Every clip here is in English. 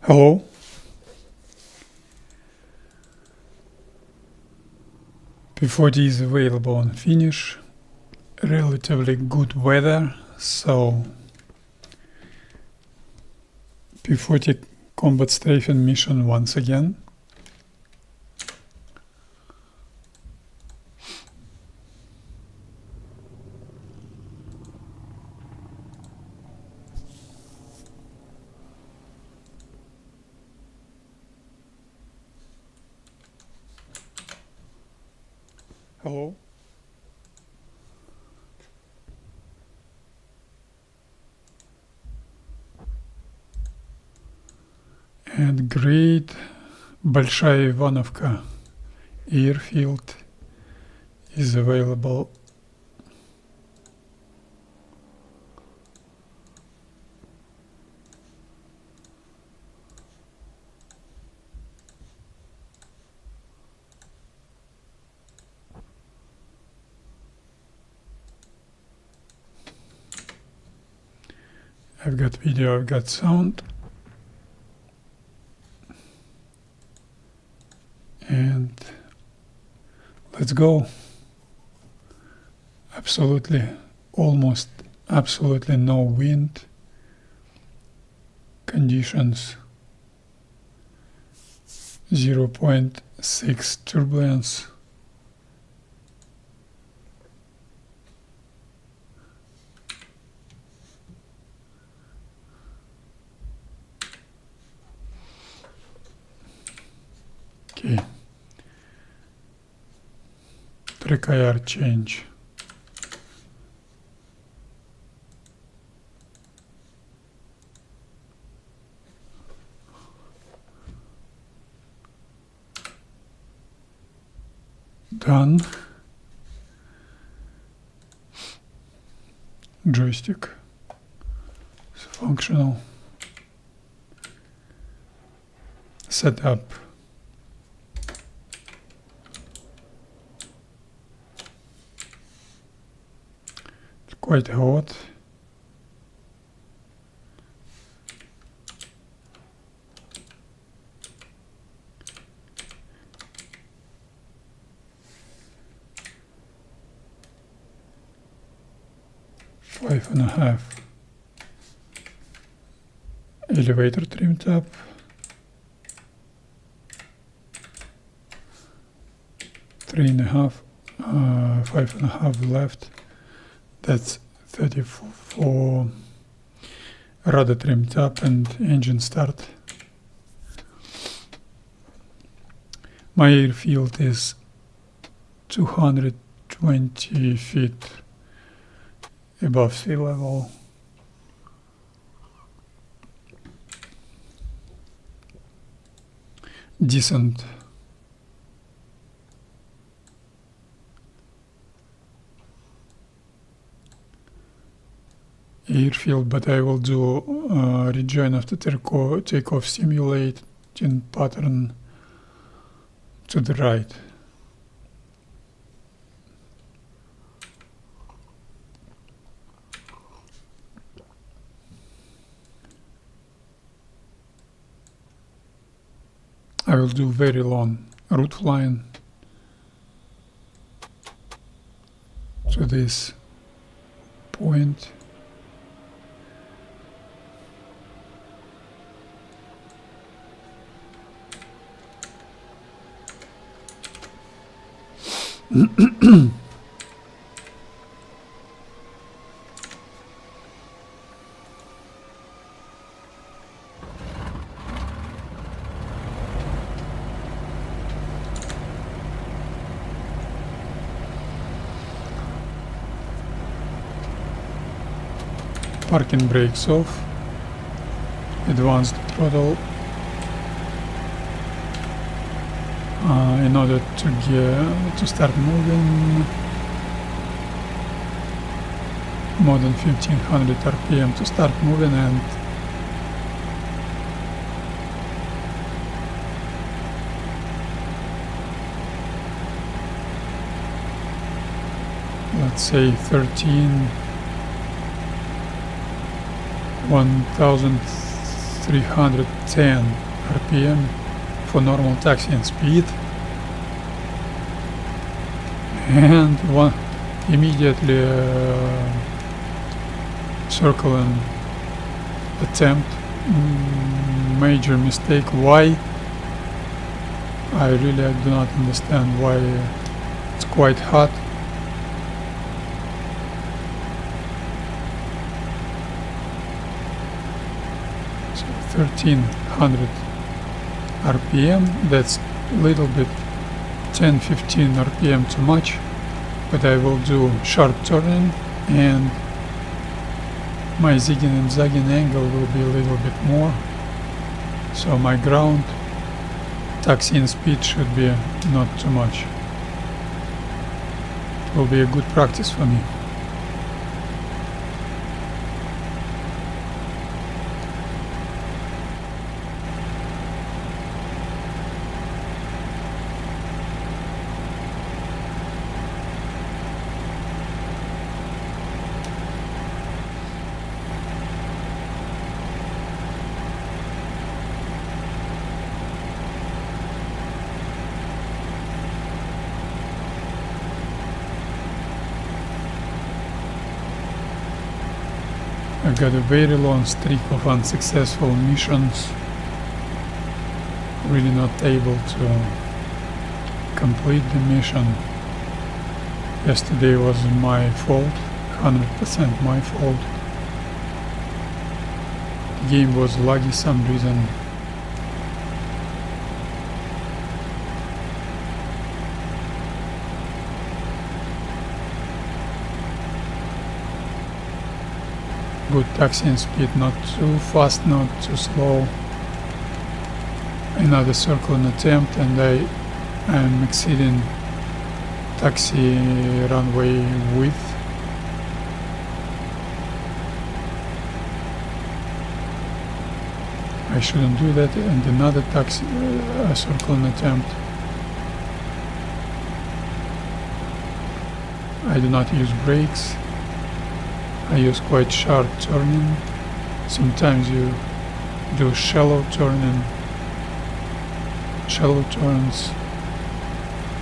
Hello. P-40 is available on Finnish. Relatively good weather, so P-40 combat strafing mission once again. Hello. And great Большая Ивановка airfield is available. I've got video, I've got sound. And let's go. Almost absolutely no wind conditions. 0.6 turbulence. Okay. Track change. Done. Joystick is functional. Setup. Quite hot. Five and a half. Elevator trimmed up. 3.5, 5.5 left. That's 34. Rudder trimmed up and engine start. My airfield is 220 feet above sea level. Decent. Airfield, but I will do rejoin after takeoff simulating pattern to the right. I will do very long route flying to this point. Parking brakes off, advanced throttle in order to start moving. More than 1500 RPM to start moving, and let's say 13 310 RPM for normal taxiing speed, and one immediately circle and attempt. Major mistake. Why? I really do not understand why. It's quite hot. So 1300 RPM, that's a little bit 10-15 RPM too much, but I will do sharp turning and my zigging and zagging angle will be a little bit more, so my ground taxiing speed should be not too much. It will be a good practice for me. I got a very long streak of unsuccessful missions, really not able to complete the mission. Yesterday was my fault, 100% my fault. The game was laggy some reason. Good taxiing speed, not too fast, not too slow. Another circling attempt and I am exceeding taxi runway width. I shouldn't do that. And another taxi circling attempt. I do not use brakes. I use quite sharp turning. Sometimes you do shallow turning, shallow turns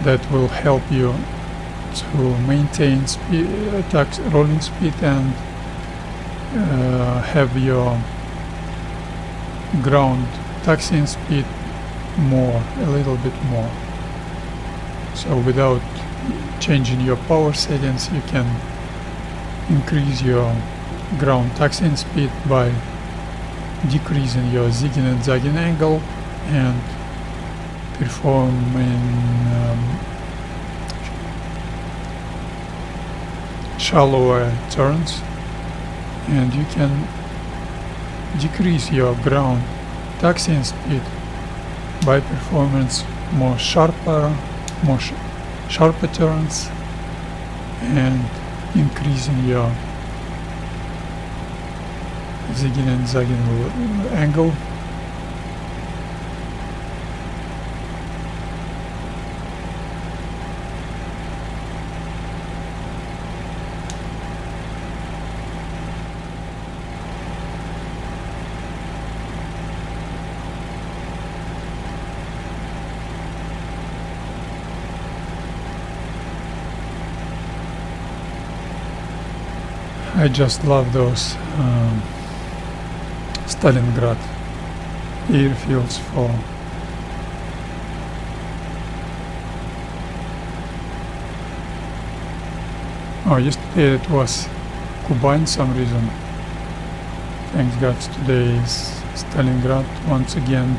that will help you to maintain speed, rolling speed and have your ground taxiing speed more, a little bit more. So without changing your power settings, you can increase your ground taxiing speed by decreasing your zigging and zagging angle and performing shallower turns, and you can decrease your ground taxiing speed by performance sharper turns and increasing your zigging and zagging angle. I just love those Stalingrad airfields for yesterday it was Kuban some reason. Thanks God today is Stalingrad once again.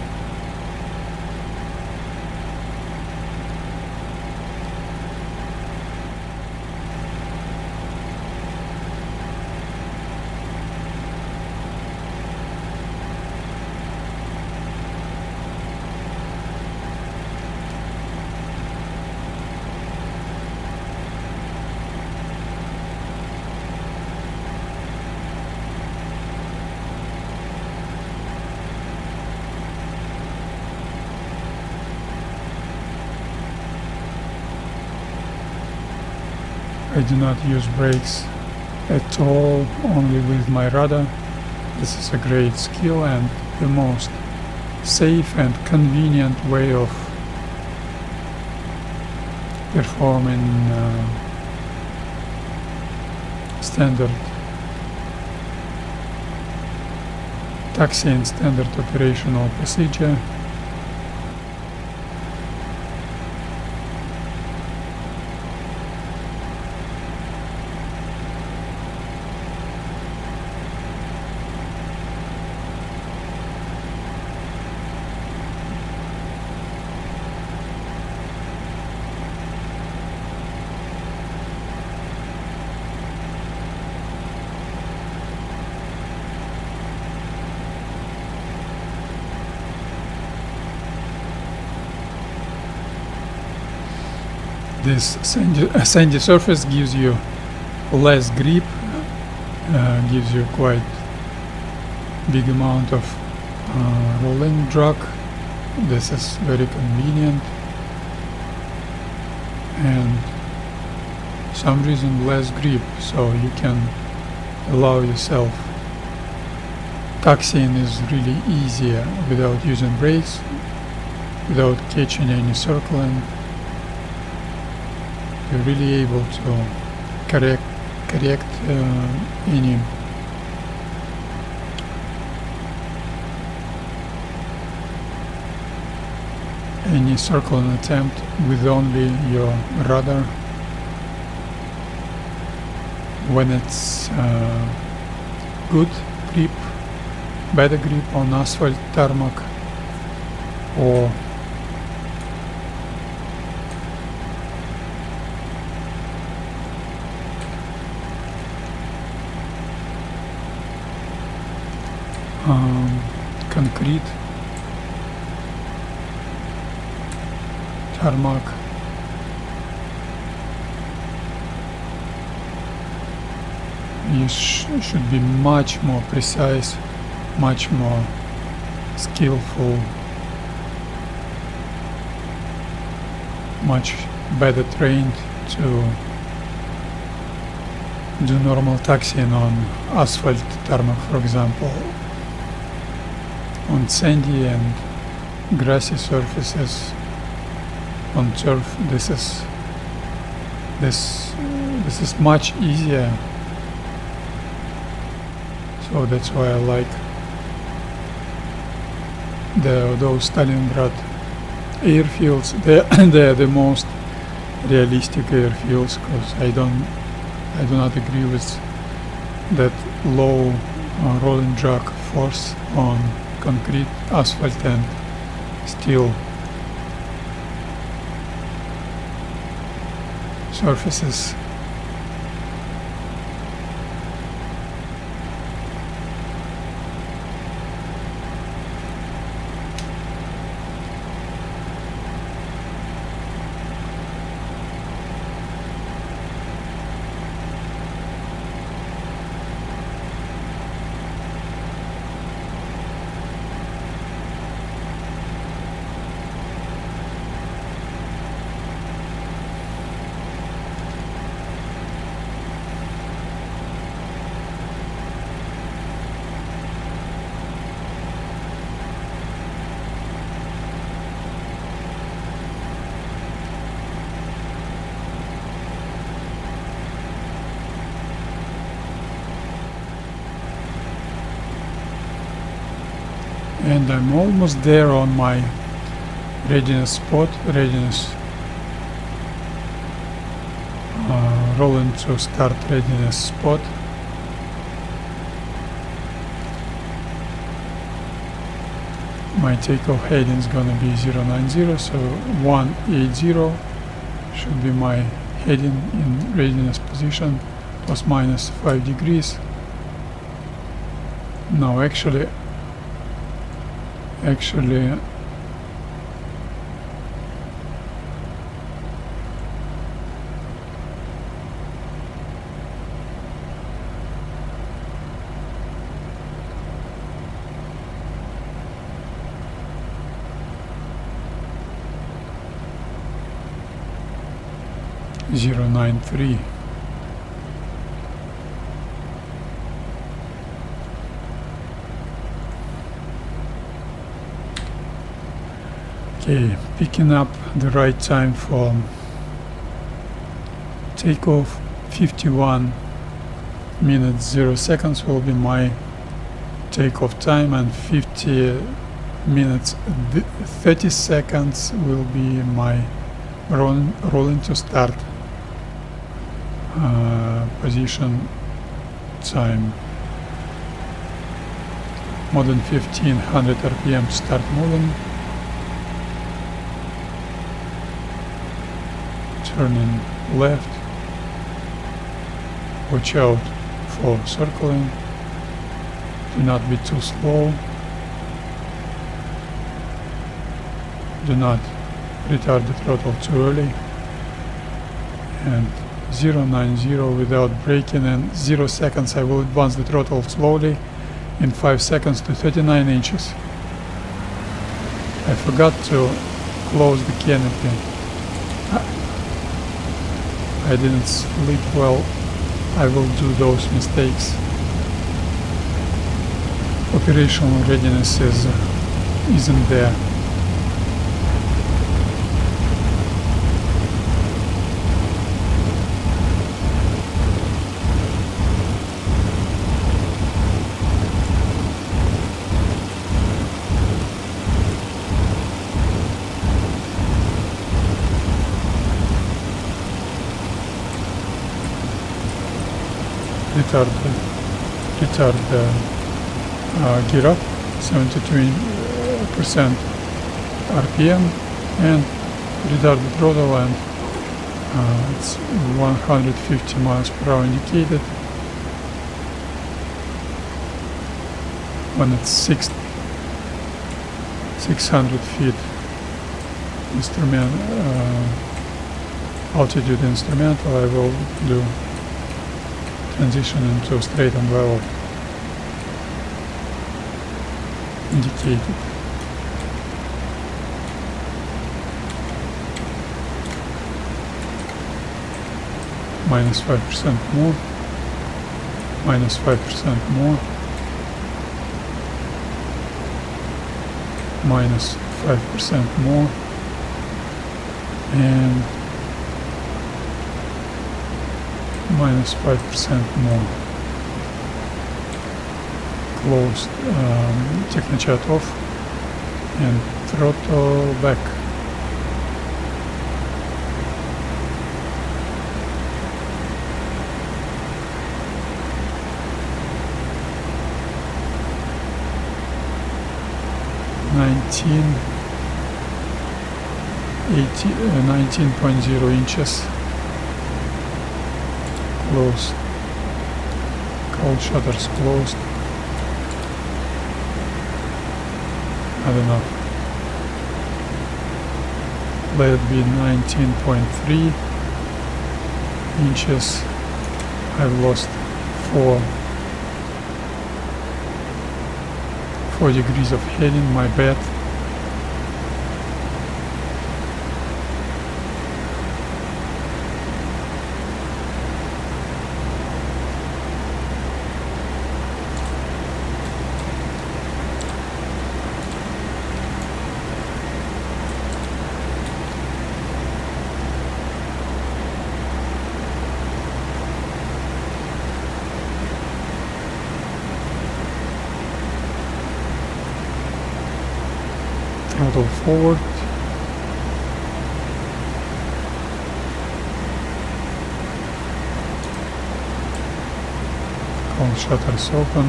I do not use brakes at all, only with my rudder. This is a great skill, and the most safe and convenient way of performing standard taxiing standard operational procedure. This sandy surface gives you less grip, gives you quite big amount of rolling drag. This is very convenient, and some reason less grip, so you can allow yourself. Taxiing is really easier without using brakes, without catching any circling. You're really able to correct any circling attempt with only your rudder. When it's good grip, better grip on asphalt, tarmac, or concrete, tarmac, you should be much more precise, much more skillful, much better trained to do normal taxiing on asphalt tarmac, for example. On sandy and grassy surfaces, on turf, this is much easier. So that's why I like those Stalingrad airfields. They're the most realistic airfields, because I do not agree with that low rolling drag force on concrete, asphalt and steel surfaces. And I'm almost there on my readiness spot, rolling to start readiness spot. My takeoff heading is gonna be 090, so 180 should be my heading in readiness position, plus minus 5 degrees. No, actually 093. Okay, picking up the right time for takeoff. 51 minutes 0 seconds will be my takeoff time, and 50 minutes 30 seconds will be my rolling to start position time. More than 1500 RPM to start moving. Turning left. Watch out for circling. Do not be too slow. Do not retard the throttle too early. And 090 without braking, and 0 seconds I will advance the throttle slowly in 5 seconds to 39 inches. I forgot to close the canopy. I didn't sleep well. I will do those mistakes. Operational readiness isn't there. Retard gear up 72% RPM, and retard the throttle, and it's 150 miles per hour indicated. When it's 600 feet altitude instrumental, I will do transition into straight and level indicated. Minus 5% more, minus 5% more, minus 5% more, and minus 5% more. Closed technochat off and throttle back. Nineteen 19.0 inches. Closed. Cold shutters closed. I don't know. Let it be 19.3 inches. I've lost 4 degrees of heading, my bad. Throttle forward. All shutters open.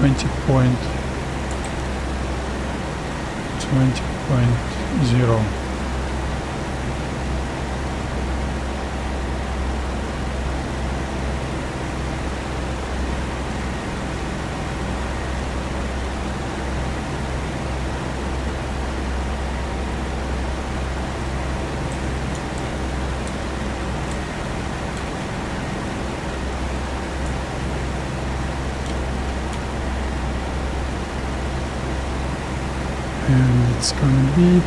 20.0. And it's gonna be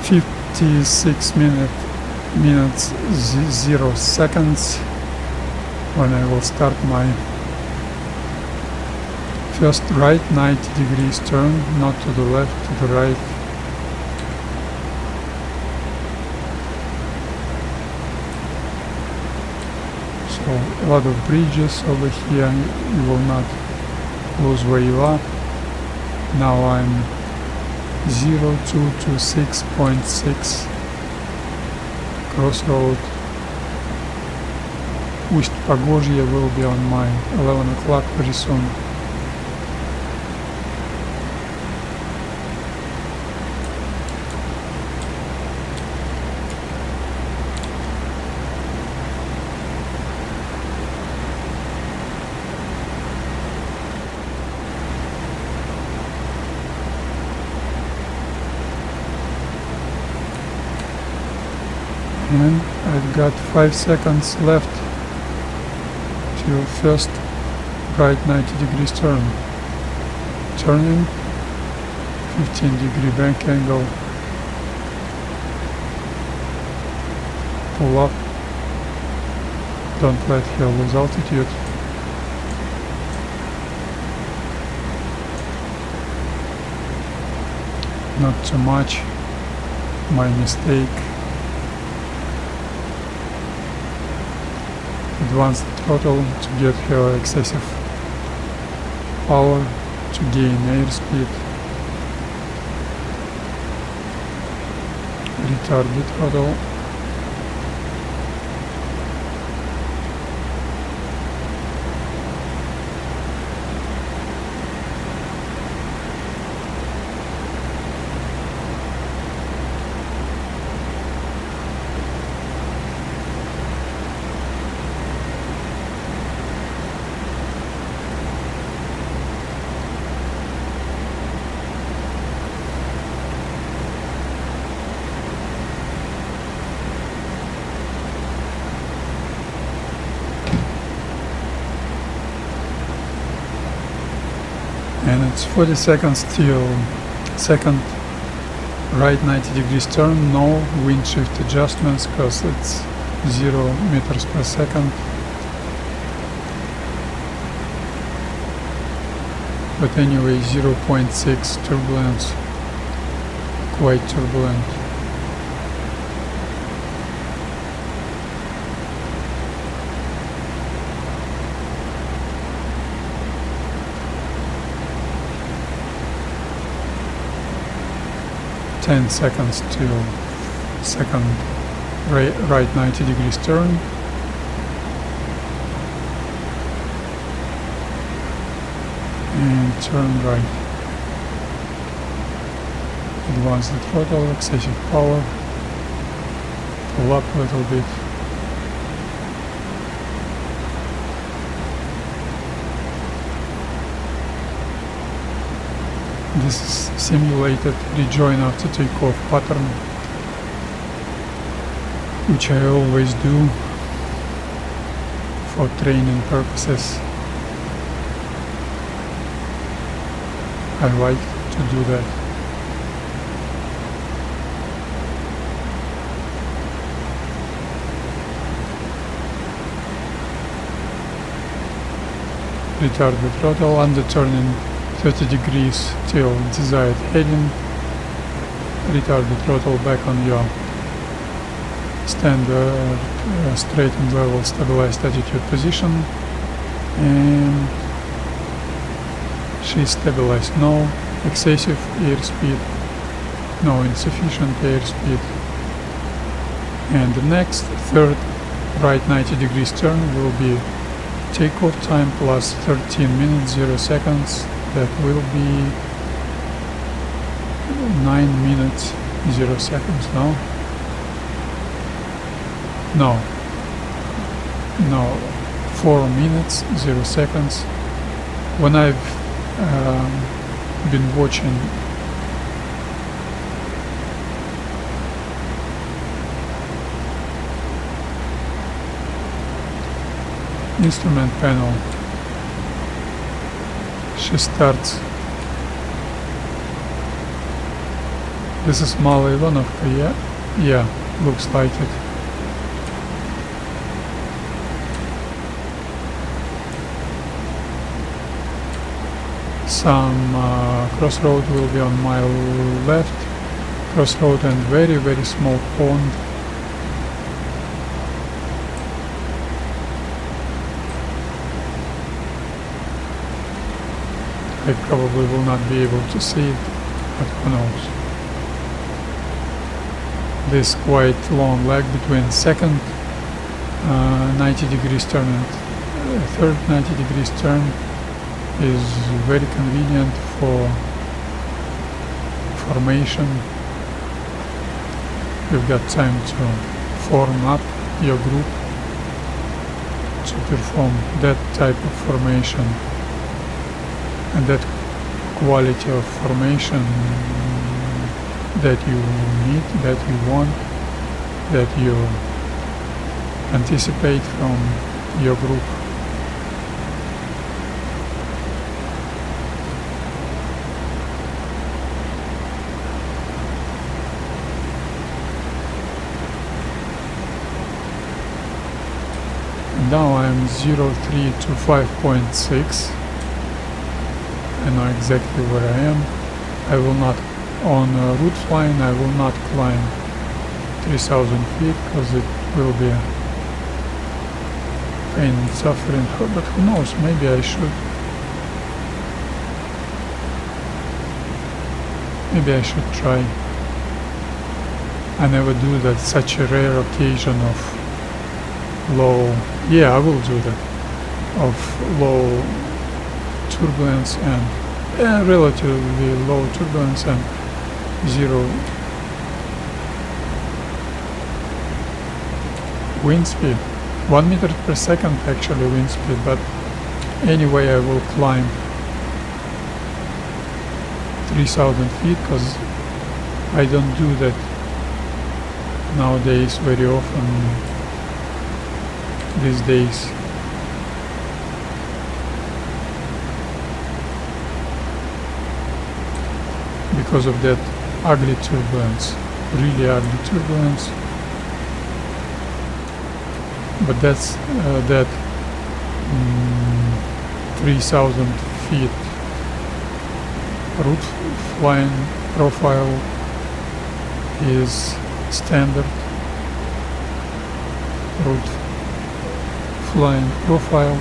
56 minutes 0 seconds when I will start my first right 90 degrees turn, not to the left, to the right So a lot of bridges over here, you will not lose where you are. Now I'm 0226.6 crossroad. Усть-Погожье will be on my 11 o'clock very soon. And I've got 5 seconds left till first right 90 degrees turn. Turning, 15-degree bank angle, pull up, don't let her lose altitude. Not too much, my mistake. Advance the throttle to get her excessive power to gain airspeed. Retard the throttle. And it's 40 seconds till second right 90 degrees turn, no wind shift adjustments because it's 0 meters per second. But anyway, 0.6 turbulence, quite turbulent. Ten seconds till second right 90 degrees turn. And turn right. Advance the throttle, excessive power. Pull up a little bit. This is simulated rejoin after takeoff pattern, which I always do for training purposes. I like to do that. Retard the throttle, under turning 30 degrees till desired heading. Retard the throttle back on your standard straight and level stabilized attitude position. And she's stabilized. No excessive airspeed, no insufficient airspeed. And the next third right 90 degrees turn will be takeoff time plus 13 minutes 0 seconds. That will be 9 minutes 0 seconds. No, 4 minutes 0 seconds. When I've been watching instrument panel, she starts. This is Malaya Ivanovka, yeah, looks like it. Some crossroad will be on my left, crossroad and very, very small pond. I probably will not be able to see it, but who knows. This quite long lag between second 90 degrees turn and third 90 degrees turn is very convenient for formation. You've got time to form up your group to perform that type of formation, and that quality of formation that you need, that you want, that you anticipate from your group. Now I'm 03 to 5.6. I know exactly where I am. I will not, on route flying, I will not climb 3000 feet because it will be pain and suffering, but who knows, maybe I should. Maybe I should try. I never do that, such a rare occasion of low, yeah, I will do that, of low turbulence and relatively low turbulence and zero wind speed. 1 meter per second actually wind speed, but anyway I will climb 3000 feet because I don't do that nowadays very often these days. Because of that ugly turbulence, really ugly turbulence. But that's that 3000 feet route flying profile is standard route flying profile.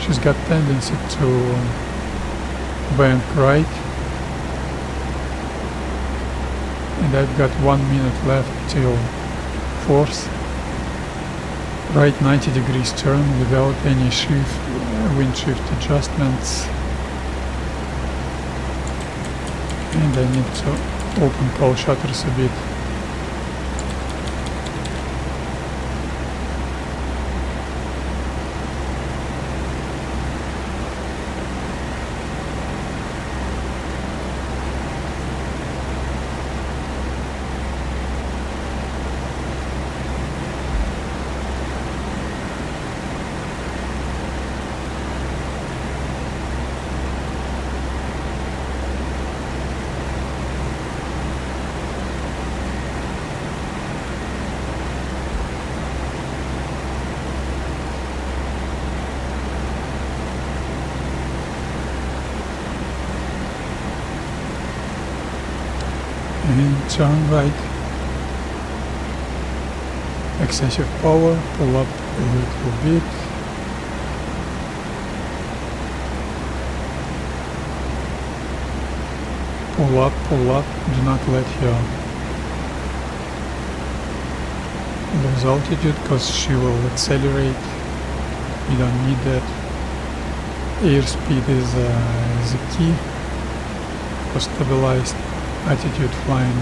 She's got tendency to bank right, and I've got 1 minute left till fourth. Right 90 degrees turn without any wind shift adjustments. And I need to open call shutters a bit. And turn right. Excessive power, pull up a little bit. Pull up, do not let your lose altitude because she will accelerate. You don't need that. Airspeed is a key for stabilized attitude flying.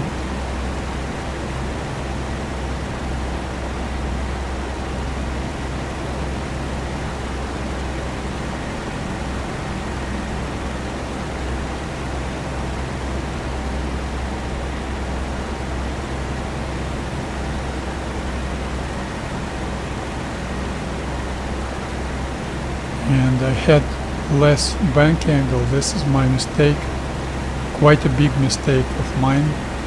And I had less bank angle. This is my mistake. Quite a big mistake of mine.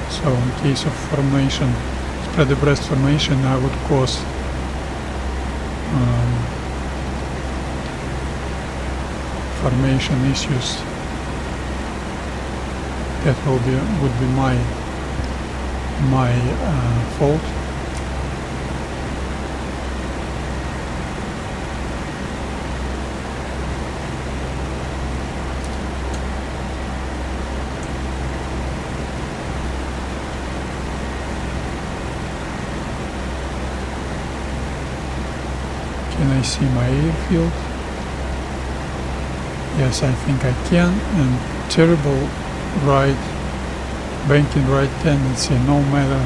So in case of formation, spread abreast formation, I would cause formation issues. That would be my my fault. Can I see my airfield? Yes, I think I can. And terrible right, banking right tendency, no matter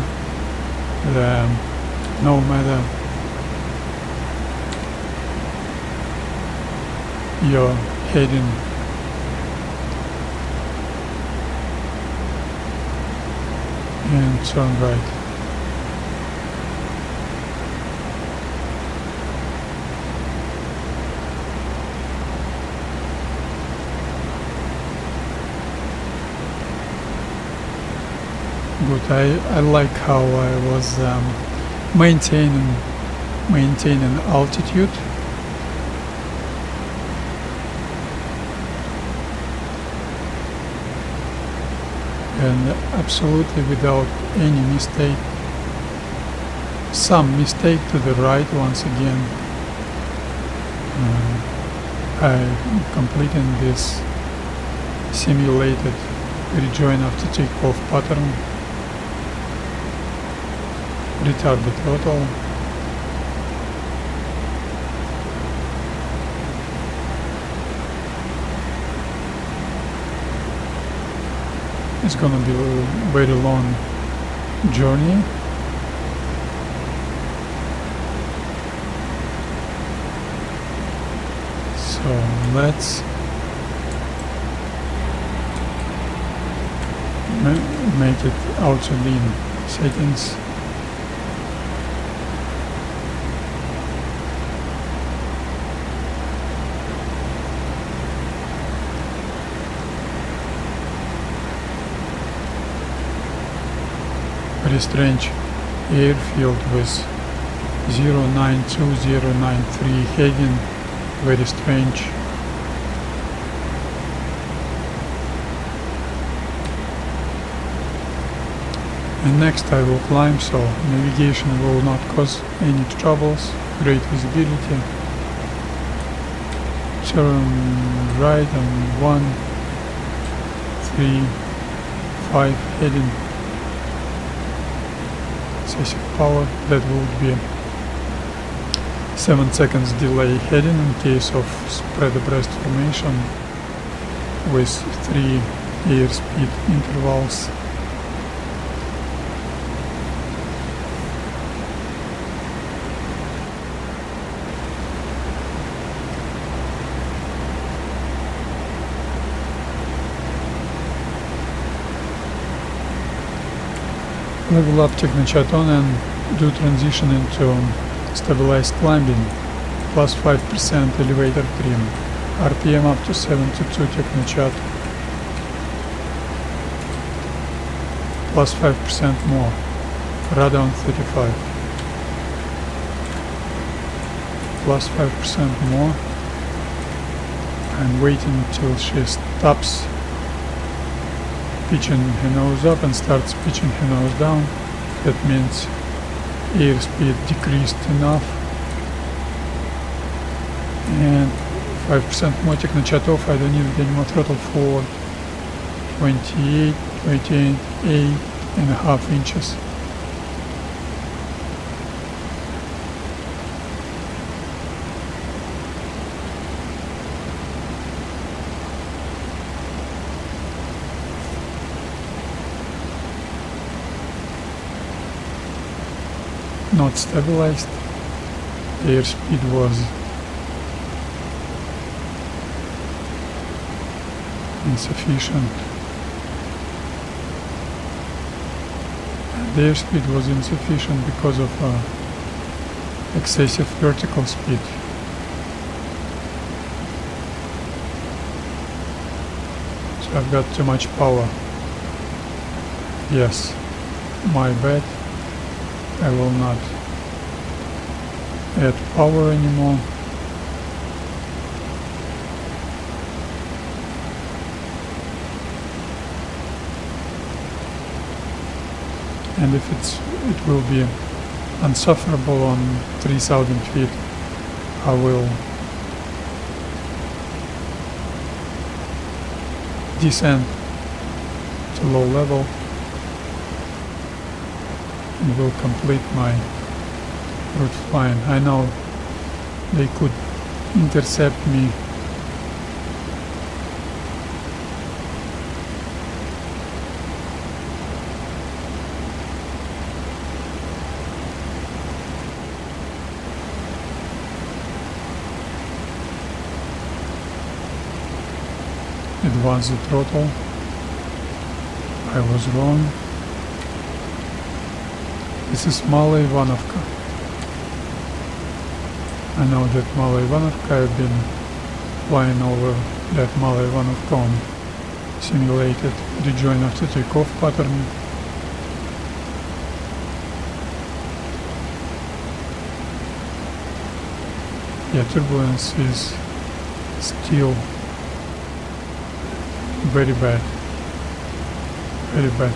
you're heading and turn right. Good. I like how I was maintaining altitude. And absolutely without any mistake. Some mistake to the right once again. I completing this simulated rejoin after takeoff pattern. Retard the throttle. It's gonna be a very long journey. So let's make it auto lean settings. Very strange airfield with 092093 heading, very strange. And next I will climb, so navigation will not cause any troubles, great visibility. Turn right on 1, 3, 5 heading. Excessive power, that would be 7 seconds delay heading in case of spread abreast formation with 3 airspeed intervals. Level up technochat on and do transition into stabilized climbing, plus 5% elevator trim, RPM up to 72 technochat, plus 5% more, radar on 35, plus 5% more. I'm waiting until she stops pitching her nose up and starts pitching her nose down. That means airspeed decreased enough. And 5% more technochat off, I don't need any more throttle forward. 8.5 inches. Not stabilized. Airspeed was insufficient. The airspeed was insufficient because of excessive vertical speed. So I've got too much power. Yes, my bad. I will not add power anymore. and if it will be unsufferable on 3000 feet, I will descend to low level and will complete my route flying. I know they could intercept me advance the throttle. I was wrong. This is Mala Ivanovka. I know that Mala Ivanovka, I've been flying over that Mala Ivanovka on simulated rejoin after takeoff pattern. Yeah, turbulence is still very bad. Very bad.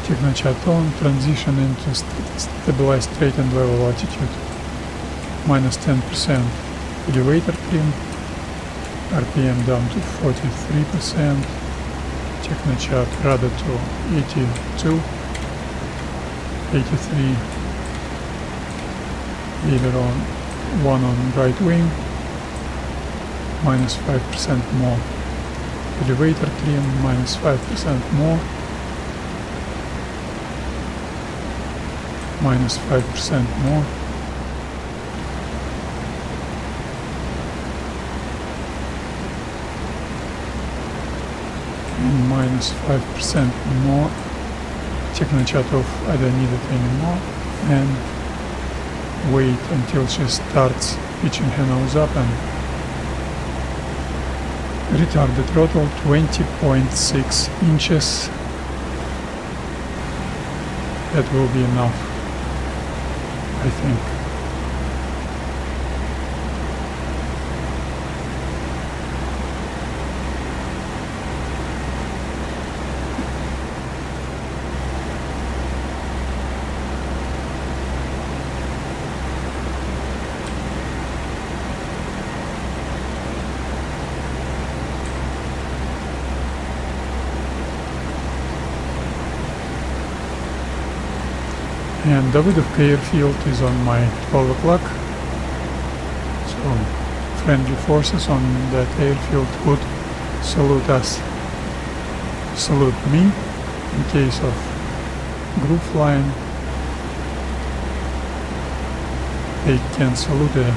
Technochat on, transition into stabilized straight and level altitude, -10%. Elevator trim, RPM down to 43%. Technochat rudder to 82, 83. Aileron 1 on right wing, -5% more. Elevator trim, -5% more. -5% more. And -5% more. Technochat off, I don't need it anymore. And wait until she starts pitching her nose up and retard the throttle 20.6 inches. That will be enough, I think. And Davidovka airfield is on my 12 o'clock. So friendly forces on that airfield would salute us, salute me in case of group flying. They can salute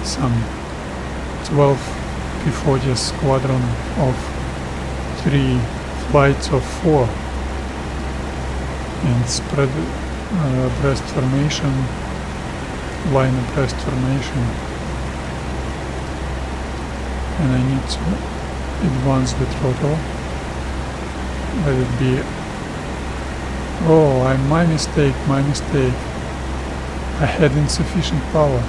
some 12 P-40 squadron of 3 flights of 4 and spread breast formation, line of breast formation, and I need to advance the throttle. Let it be. Oh, my mistake. I had insufficient power.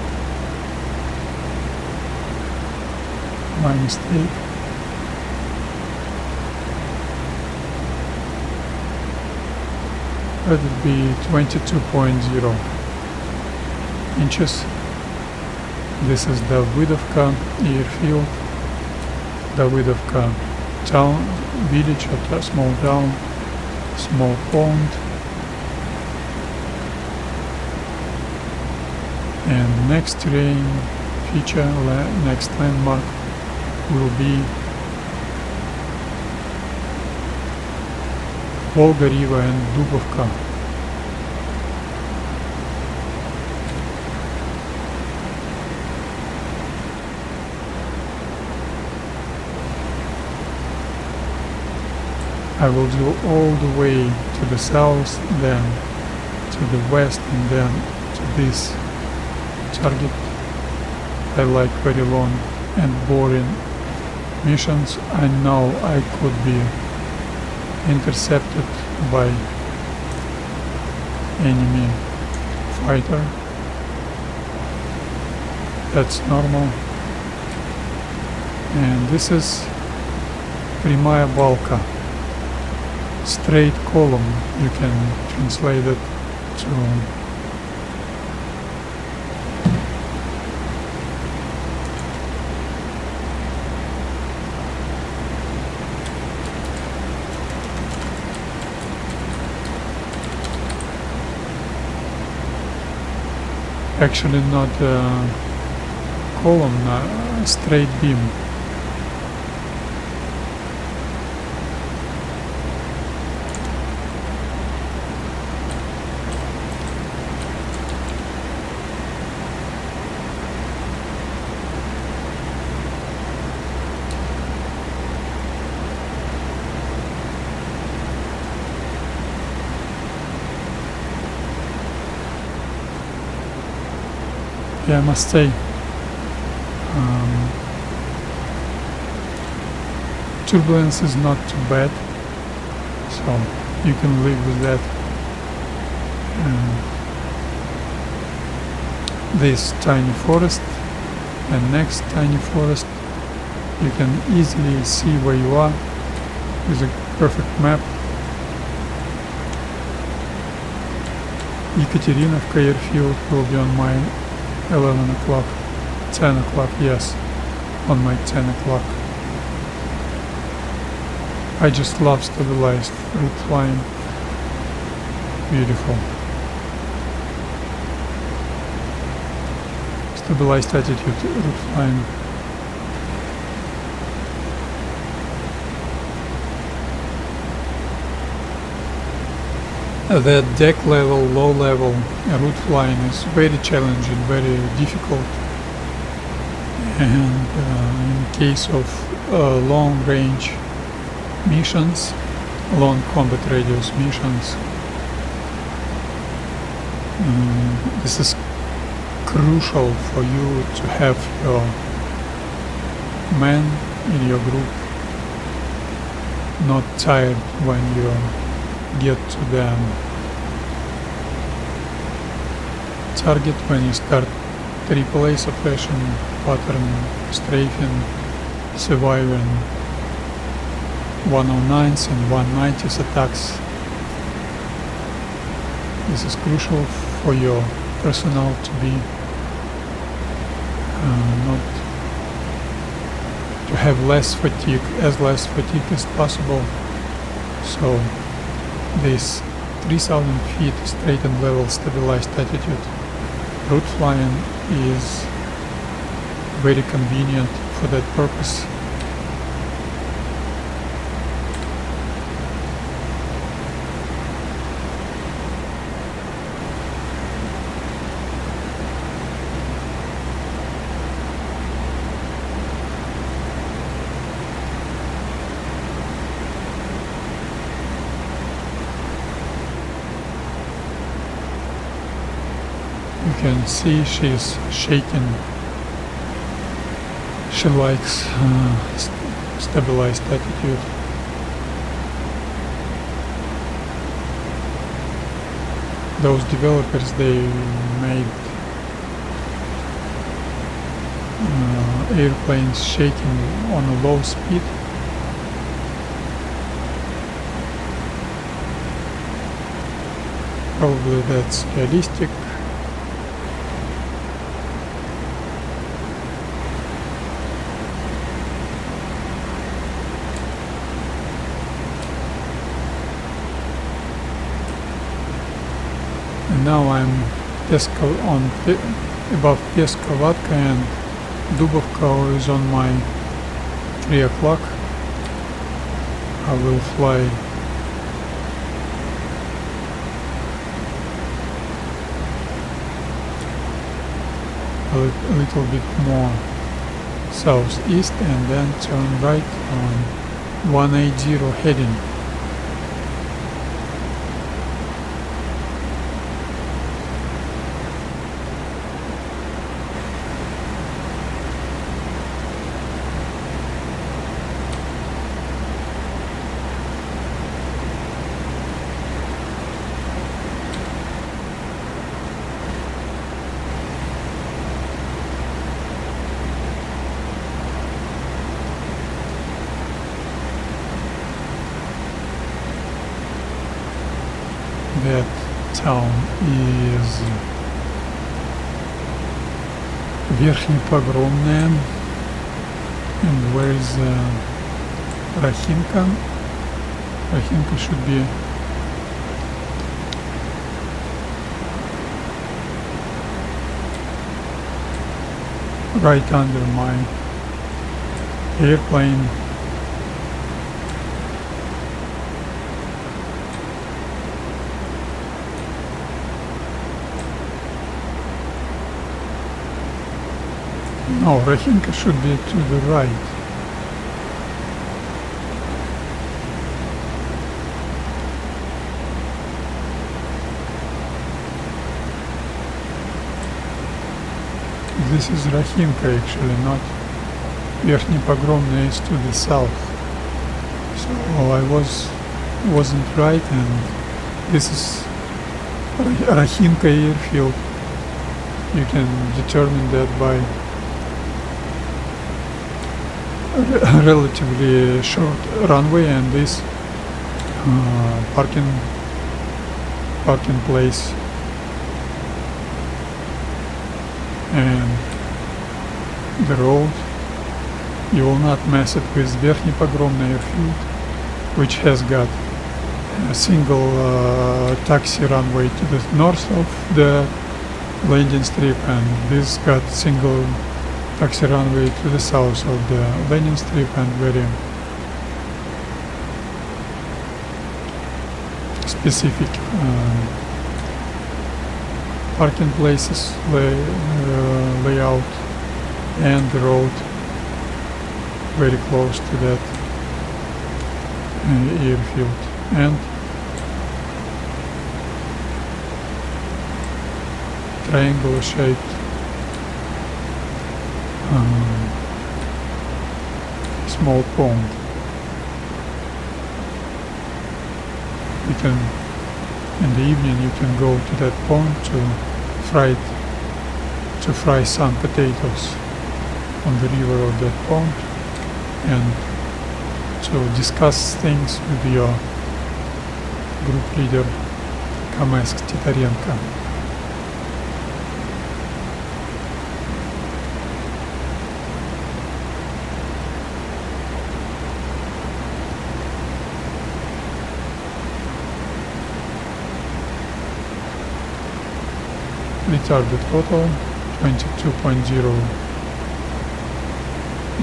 My mistake. Let it be 22.0 inches. This is the Davidovka airfield, the Davidovka town, village or a small town, small pond. And next terrain feature, next landmark will be Volga River and Dubovka. I will do all the way to the south, then to the west, and then to this target. I like very long and boring missions. I know I could be intercepted by enemy fighter. That's normal. And this is прямая балка, straight column. You can translate it to actually not a column, a straight beam. Yeah, I must say, turbulence is not too bad, so you can live with that. This tiny forest and next tiny forest, you can easily see where you are with a perfect map. Екатериновка airfield will be on my 11 o'clock, 10 o'clock, yes, on my 10 o'clock. I just love stabilized route flying. Beautiful. Stabilized attitude route flying. The deck level, low level route flying is very challenging, very difficult, and in case of long range missions, long combat radius missions, this is crucial for you to have your men in your group not tired when you get to the target, when you start AAA suppression, patern, strafing, surviving 109s and 190s attacks. This is crucial for your personnel to be not to have less fatigue as possible. So this 3000 feet straight and level stabilized attitude route flying is very convenient for that purpose. You can see she's shaking. She likes stabilized attitude. Those developers, they made airplanes shaking on a low speed. Probably that's realistic. Now I'm above Peskovatka, and Dubovka is on my 3 o'clock. I will fly a little bit more southeast and then turn right on 180 heading. that town is Верхняя Погромная, and where is Rakhinka? Rakhinka should be right under my airplane. No, Rakhinka should be to the right. This is Rakhinka actually, not Верхняя Погромная is to the south. So I wasn't right, and this is Rakhinka airfield. You can determine that by relatively short runway and this parking place, and the road. You will not mess it with Верхняя Погромная airfield, which has got a single taxi runway to the north of the landing strip, and this got single taxi runway to the south of the landing strip, and very specific parking places layout, and the road very close to that airfield, and triangular shaped small pond. You can, in the evening, you can go to that pond to fry some potatoes on the river of that pond, and to discuss things with your group leader Kamesk Titarenko. Retarded total 22.0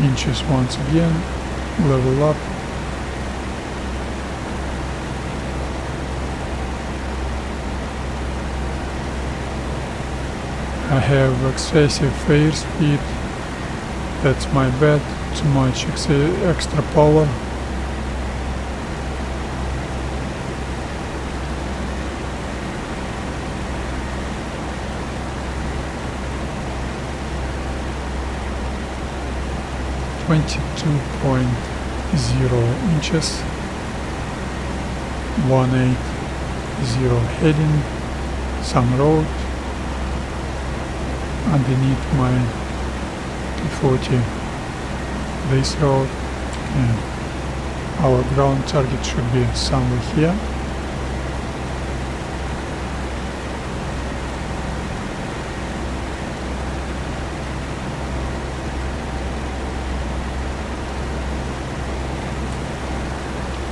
inches once again, level up. I have excessive airspeed, that's my bad, too much extra power. .0 inches, 180 heading, some road underneath my P-40, this road, and our ground target should be somewhere here.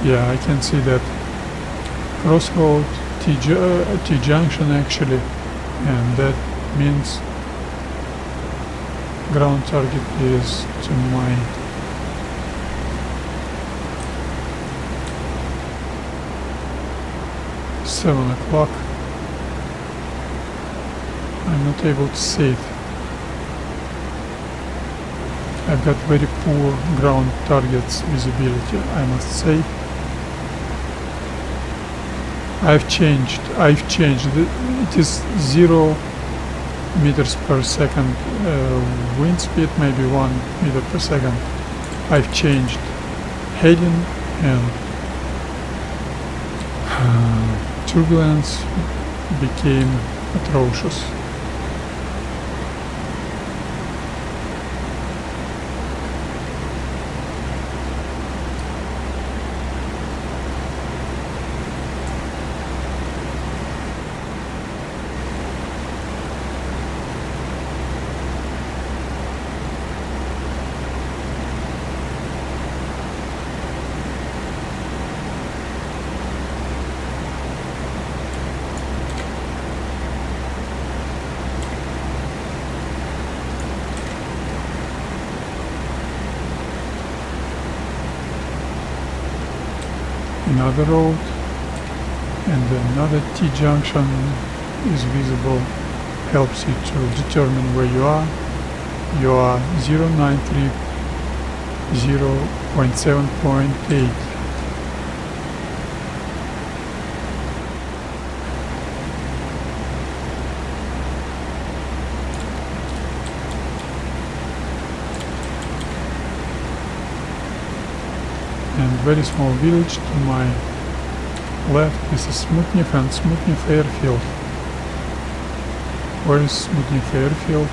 Yeah, I can see that crossroad T-junction actually, and that means ground target is to my $7 o'clock. I'm not able to see it. I've got very poor ground targets visibility, I must say. I've changed it is 0 meters per second wind speed, maybe 1 meter per second. I've changed heading, and turbulence became atrocious. another road, and another T-junction is visible, helps you to determine where you are. You are 093 0.7.8. And very small village to my left. This is Smutnev and Smutnev airfield. Where is Smutnev airfield?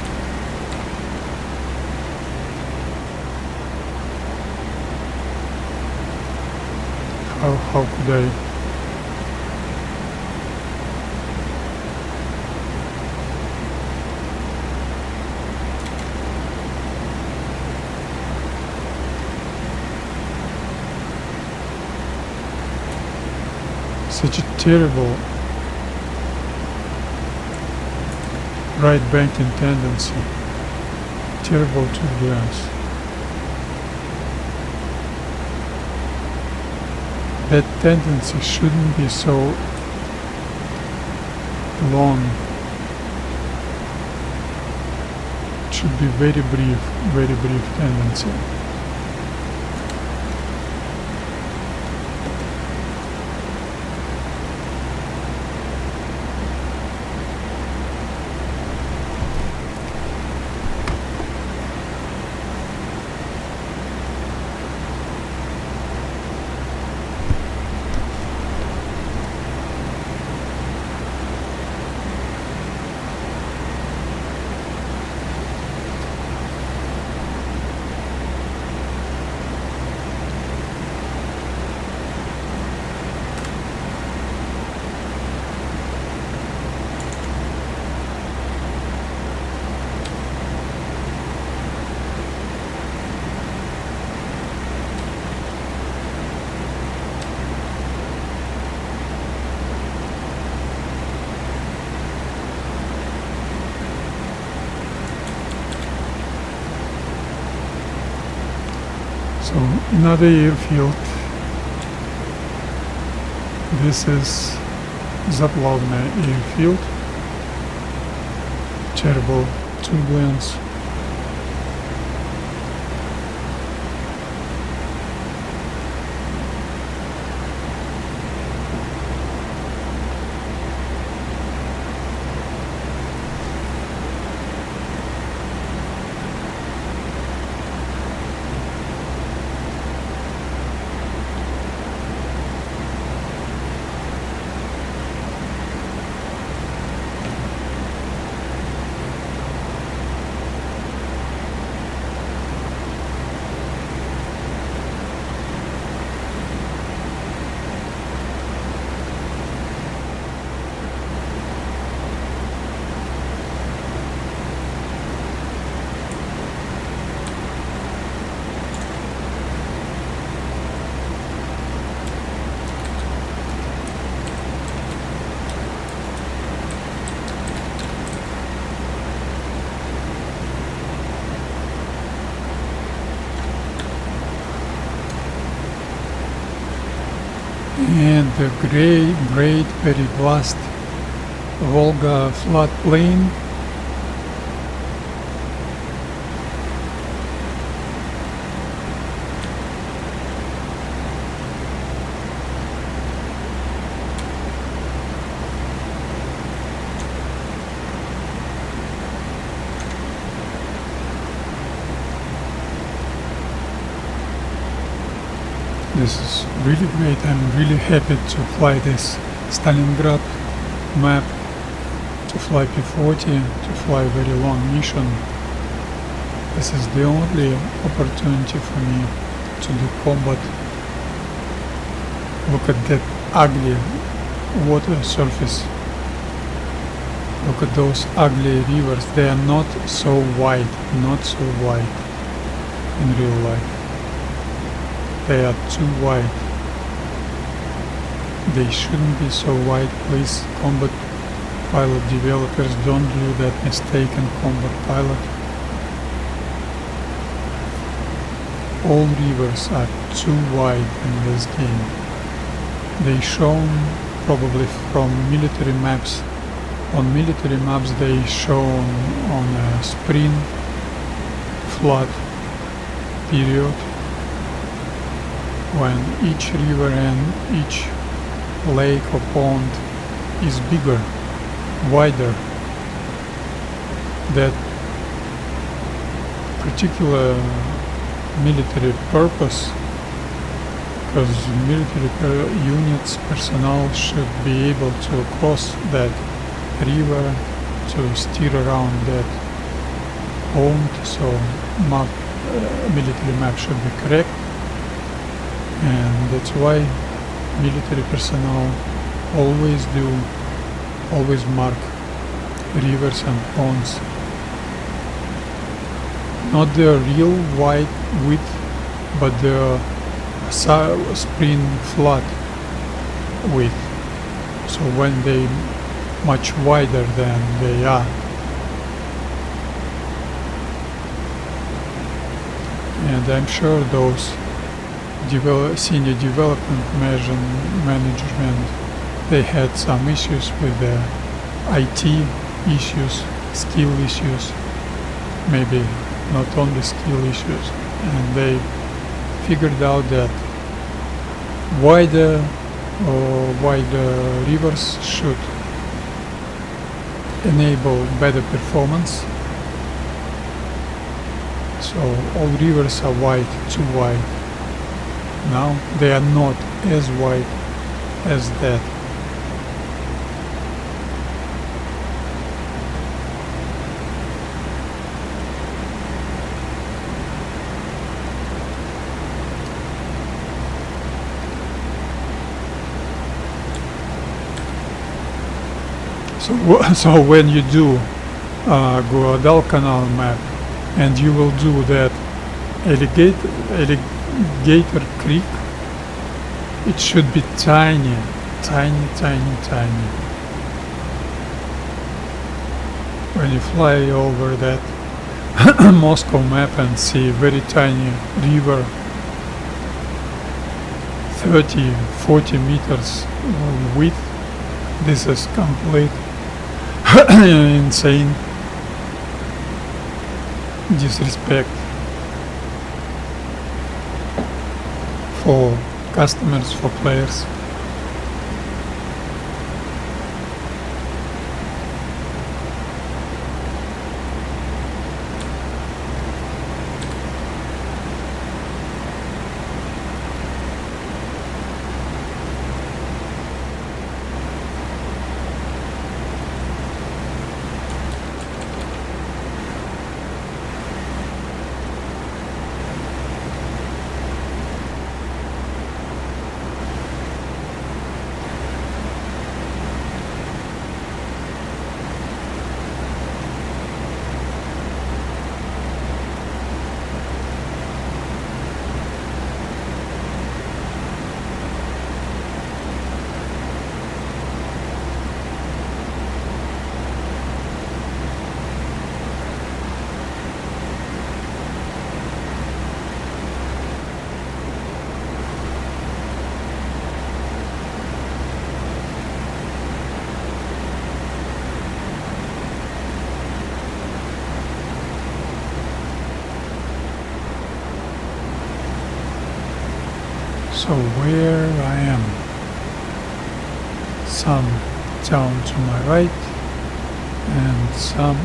How could I? Such a terrible right banking tendency, terrible turbulence. That tendency shouldn't be so long. It should be very brief tendency. So another airfield. This is Zaplavna airfield. Terrible turbulence. And the great very vast Volga floodplain. This is really great. I'm really happy to fly this Stalingrad map, to fly P-40, to fly very long mission. This is the only opportunity for me to do combat. Look at that ugly water surface. Look at those ugly rivers. They are not so wide, in real life. They are too wide. They shouldn't be so wide. Please, combat pilot developers, don't do that mistake in combat pilot. All rivers are too wide in this game. they shown probably from military maps. On military maps they shown on a spring flood period when each river and each lake or pond is bigger, wider. That particular military purpose, because military units personnel should be able to cross that river to steer around that pond, so military map should be correct, and that's why military personnel always mark rivers and ponds. Not the real wide width, but the spring flood width. So when they much wider than they are. And I'm sure those senior development management, they had some issues with the IT issues, skill issues, maybe not only skill issues, and they figured out that wider rivers should enable better performance. So all rivers are wide, too wide. Now they are not as wide as that. So when you do Guadalcanal map and you will do that alligator creek, it should be tiny. When you fly over that Moscow map and see very tiny river, 30-40 meters width, this is complete insane disrespect for customers, for players. So where I am, some down to my right and some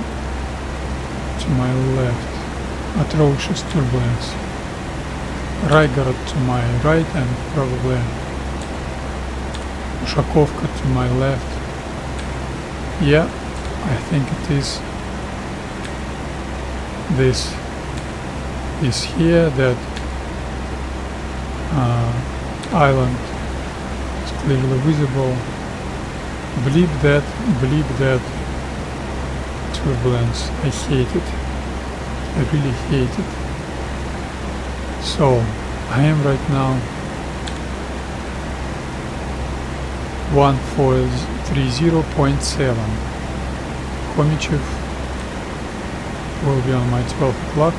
to my left. Atrocious turbulence. Raigorod to my right and probably Ushakovka to my left. Yeah, I think it is this here, that island is clearly visible. Bleep that turbulence. I hate it. I really hate it. So I am right now 1430.7. Komichev will be on my 12 o'clock.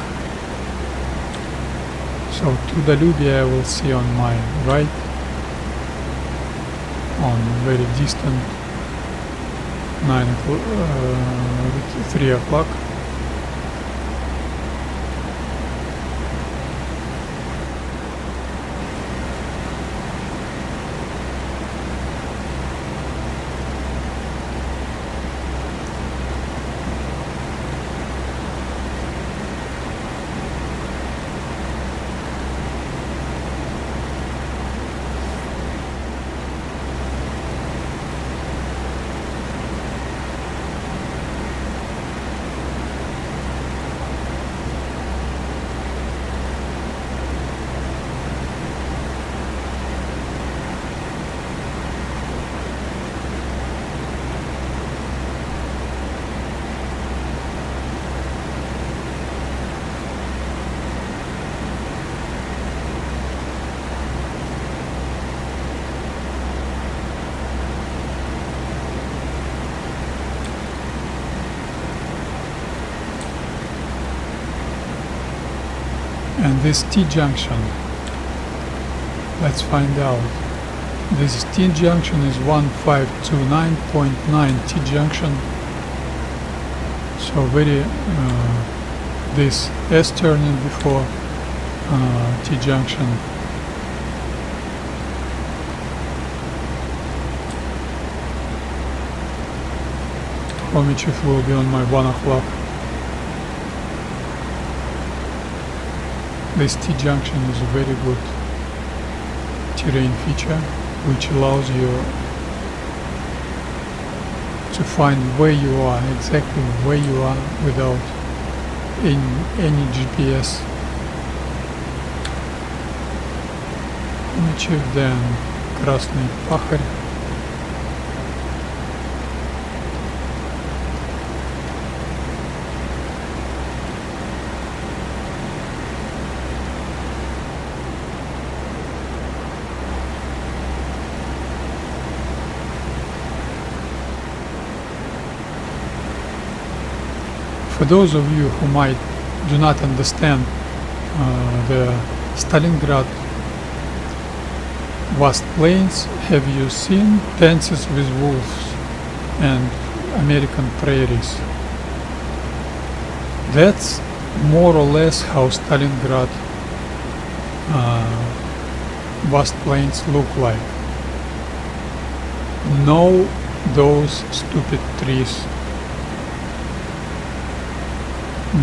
So Trudolюбие I will see on my right. on very distant 3 o'clock. And this T-junction, let's find out. This T-junction is 1529.9 T-junction. So very, this S-turning before T-junction. Homichev will be on my 1 o'clock. This T-junction is a very good terrain feature which allows you to find where you are, exactly where you are without any GPS. Homichev, then Красный Пахарь. For those of you who might do not understand the Stalingrad vast plains, have you seen Dances with Wolves and American Prairies? That's more or less how Stalingrad vast plains look like. No those stupid trees.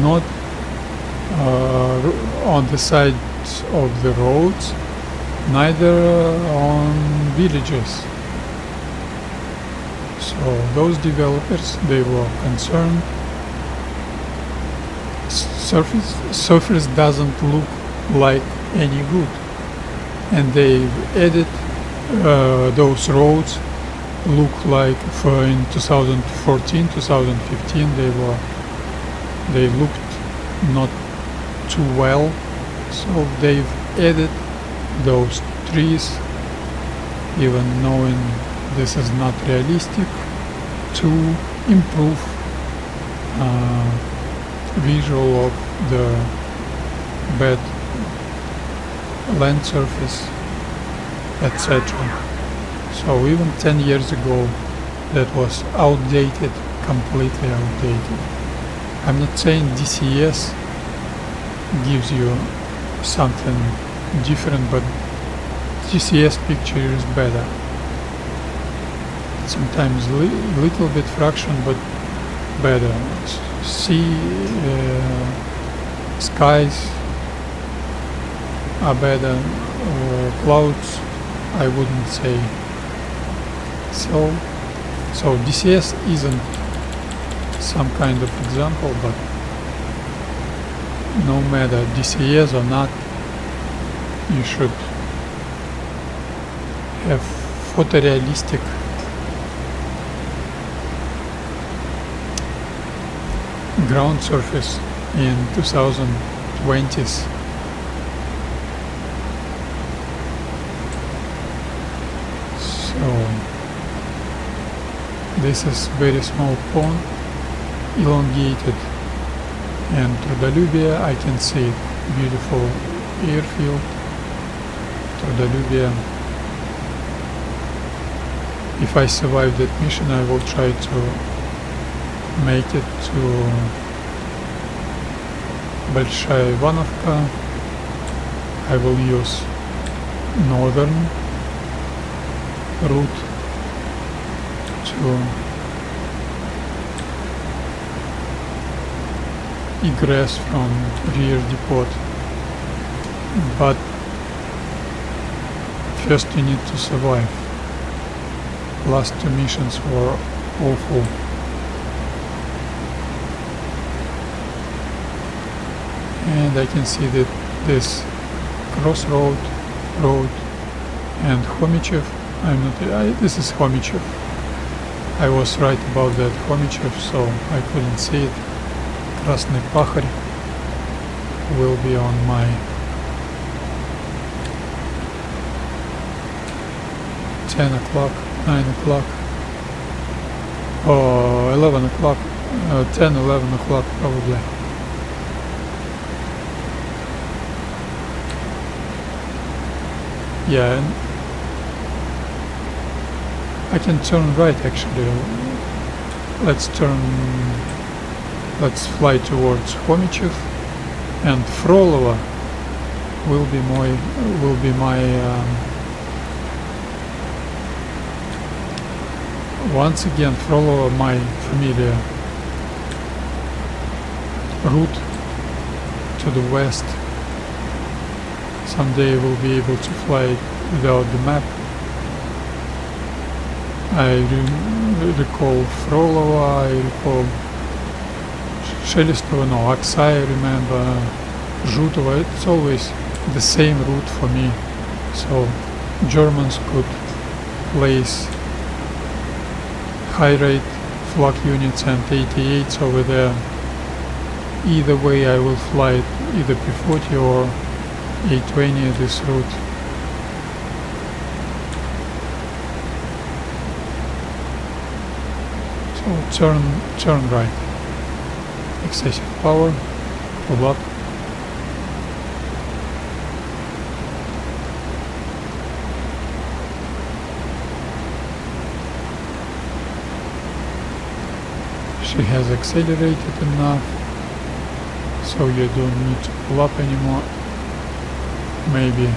Not on the sides of the roads, neither on villages. So those developers, they were concerned surface doesn't look like any good, and they added those roads look like for in 2014, 2015 they looked not too well, so they've added those trees, even knowing this is not realistic, to improve visual of the bad land surface, etc. So even 10 years ago that was outdated, completely outdated. I'm not saying DCS gives you something different, but DCS picture is better. Sometimes little bit fraction, but better. Sea, skies are better. Clouds, I wouldn't say. So DCS isn't some kind of example, but no matter DCS or not, you should have photorealistic ground surface in 2020s. So this is very small pond, elongated, and Trudolubia, I can see it, beautiful airfield, Trudolubia. if I survive that mission, I will try to make it to Большая Ивановка. I will use northern route to egress from rear depot, but first you need to survive. Last two missions were awful. And I can see that this crossroad road and Homichev. This is Homichev. I was right about that Homichev, so I couldn't see it. Красный Пахарь will be on my 10 o'clock, 9 o'clock, or 11 o'clock, 10, 11 o'clock probably. Yeah, and I can turn right actually. Let's fly towards Homichev, and Frolova will be my once again Frolova, my familiar route to the west. Someday we'll be able to fly without the map. I recall Frolova, I recall Shelistova, no, Aksa, I remember, Zhutova. It's always the same route for me, so Germans could place high rate flak units and 88s over there. Either way I will fly it, either P-40 or A-20 this route. So turn right. Excessive power, pull up. She has accelerated enough, so you don't need to pull up anymore. Maybe.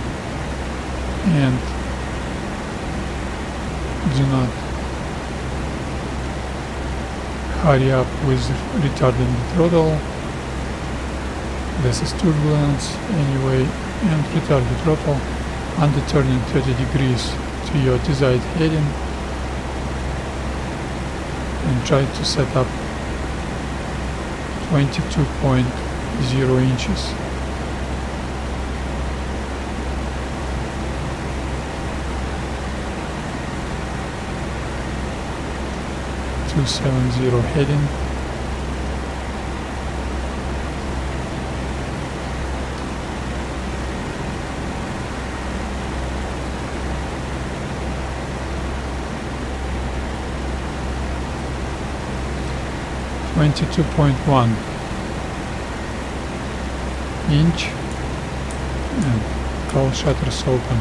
And do not hurry up with retarding the throttle. This is turbulence anyway, and retard the throttle under turning 30 degrees to your desired heading, and try to set up 22.0 inches. .270 heading. .1 inch, and cowl shutters open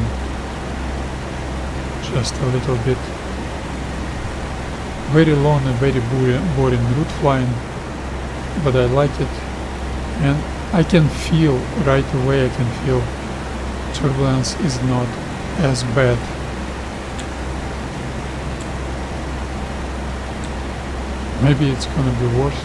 just a little bit. Very long and very boring route flying, but I like it, and I can feel right away, I can feel turbulence is not as bad. Maybe it's gonna be worse.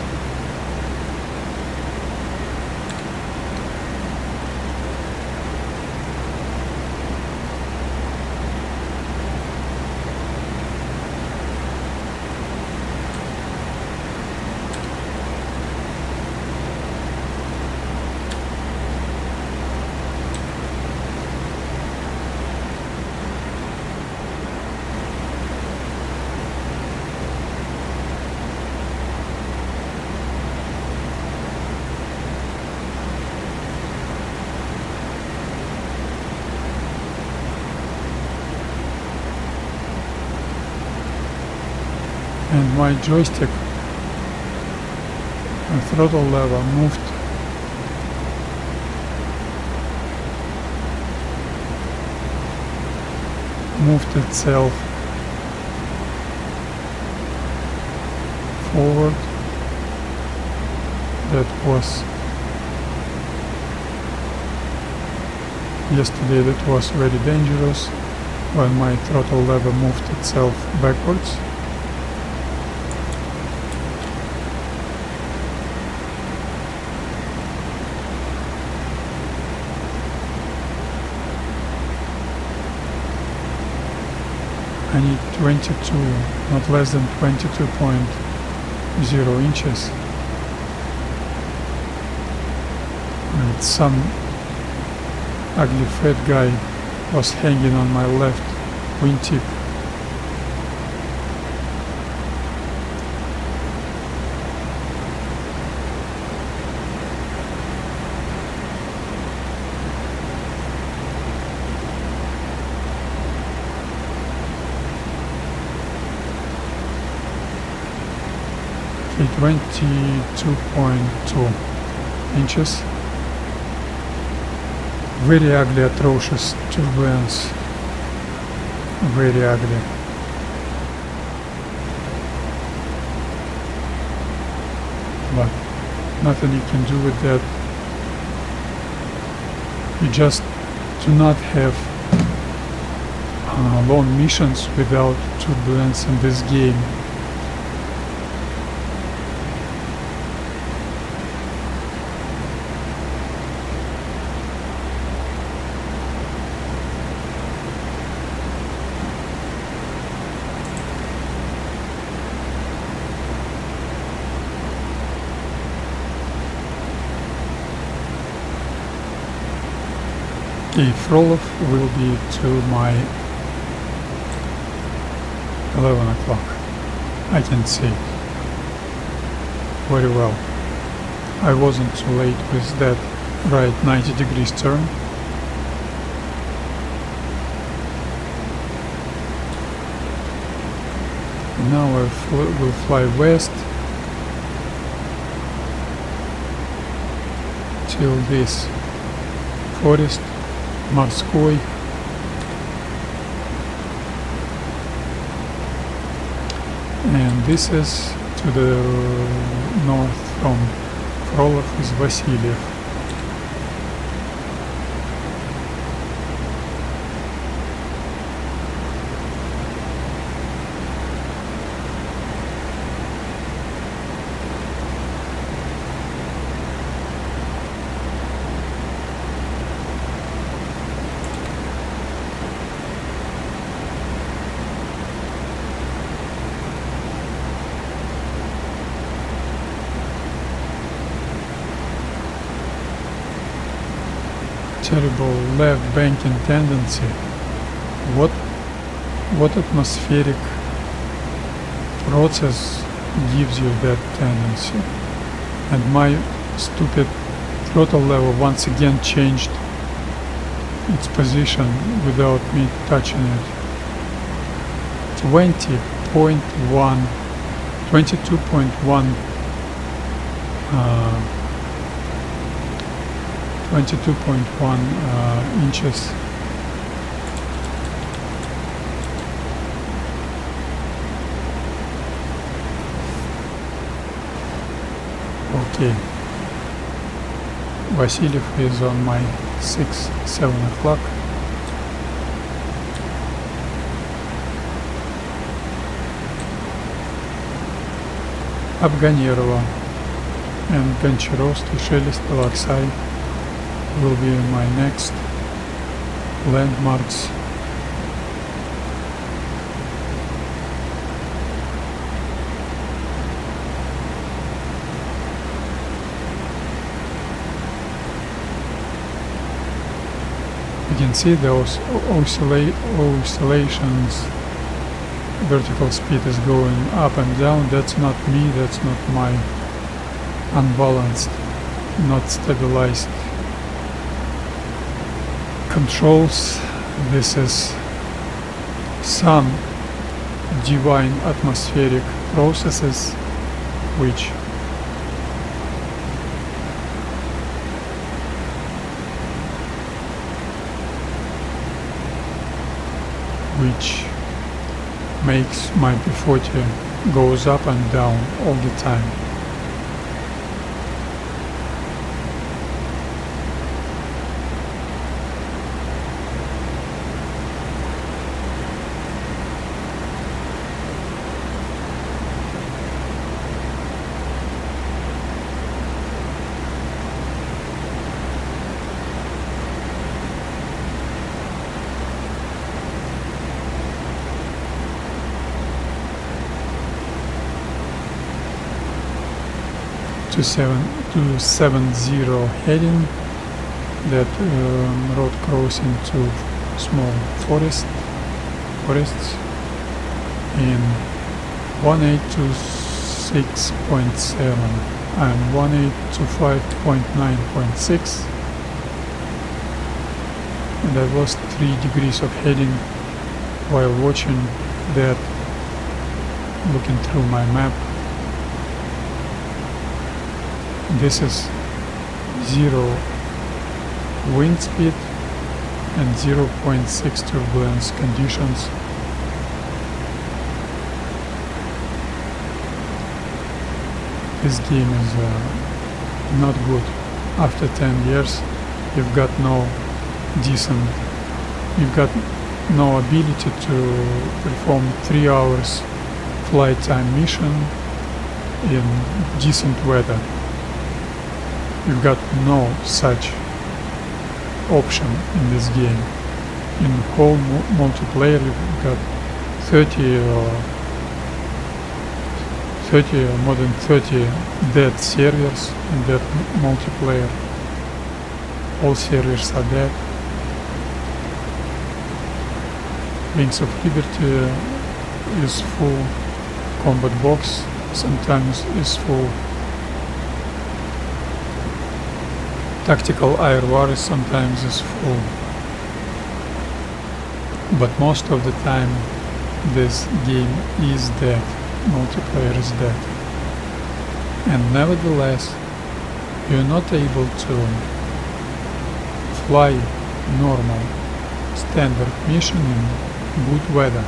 And my joystick and throttle lever moved itself forward. That was yesterday, that was very dangerous when my throttle lever moved itself backwards. I need 22, not less than 22.0 inches. And some ugly fat guy was hanging on my left wingtip. Okay, 22.2 inches. Very ugly, atrocious turbulence. Very ugly. But nothing you can do with that. You just do not have long missions without turbulence in this game. Okay, Frolov will be to my 11 o'clock. I can see it very well. I wasn't too late with that right 90 degrees turn. Now I will fly west till this forest. Морской. And this is to the north from Frolov is Vasiliev. Terrible left banking tendency. What atmospheric process gives you that tendency? And my stupid throttle lever once again changed its position without me touching it. 22.1 22.1 inches. Okay. Vasiliev is on my 7 o'clock. Абганерова and Гончаровский, Шелестов, Оксай will be my next landmarks. You can see those oscillations. Vertical speed is going up and down. That's not me, that's not my unbalanced, not stabilized controls. This is some divine atmospheric processes which makes my P-40 goes up and down all the time. To 70 heading, that road crossing to small forests in 1826.7 and 1825.9.6, and that was 3 degrees of heading while watching that, looking through my map. This is 0 wind speed and 0.6 turbulence conditions. This game is not good. After 10 years you've got no ability to perform 3 hours flight time mission in decent weather. You've got no such option in this game. In whole multiplayer you've got 30 or more than 30 dead servers in that multiplayer. All servers are dead. Wings of Liberty is full. Combat box sometimes is full. Tactical air war sometimes is full, but most of the time this game is dead, multiplayer is dead, and nevertheless you're not able to fly normal standard mission in good weather.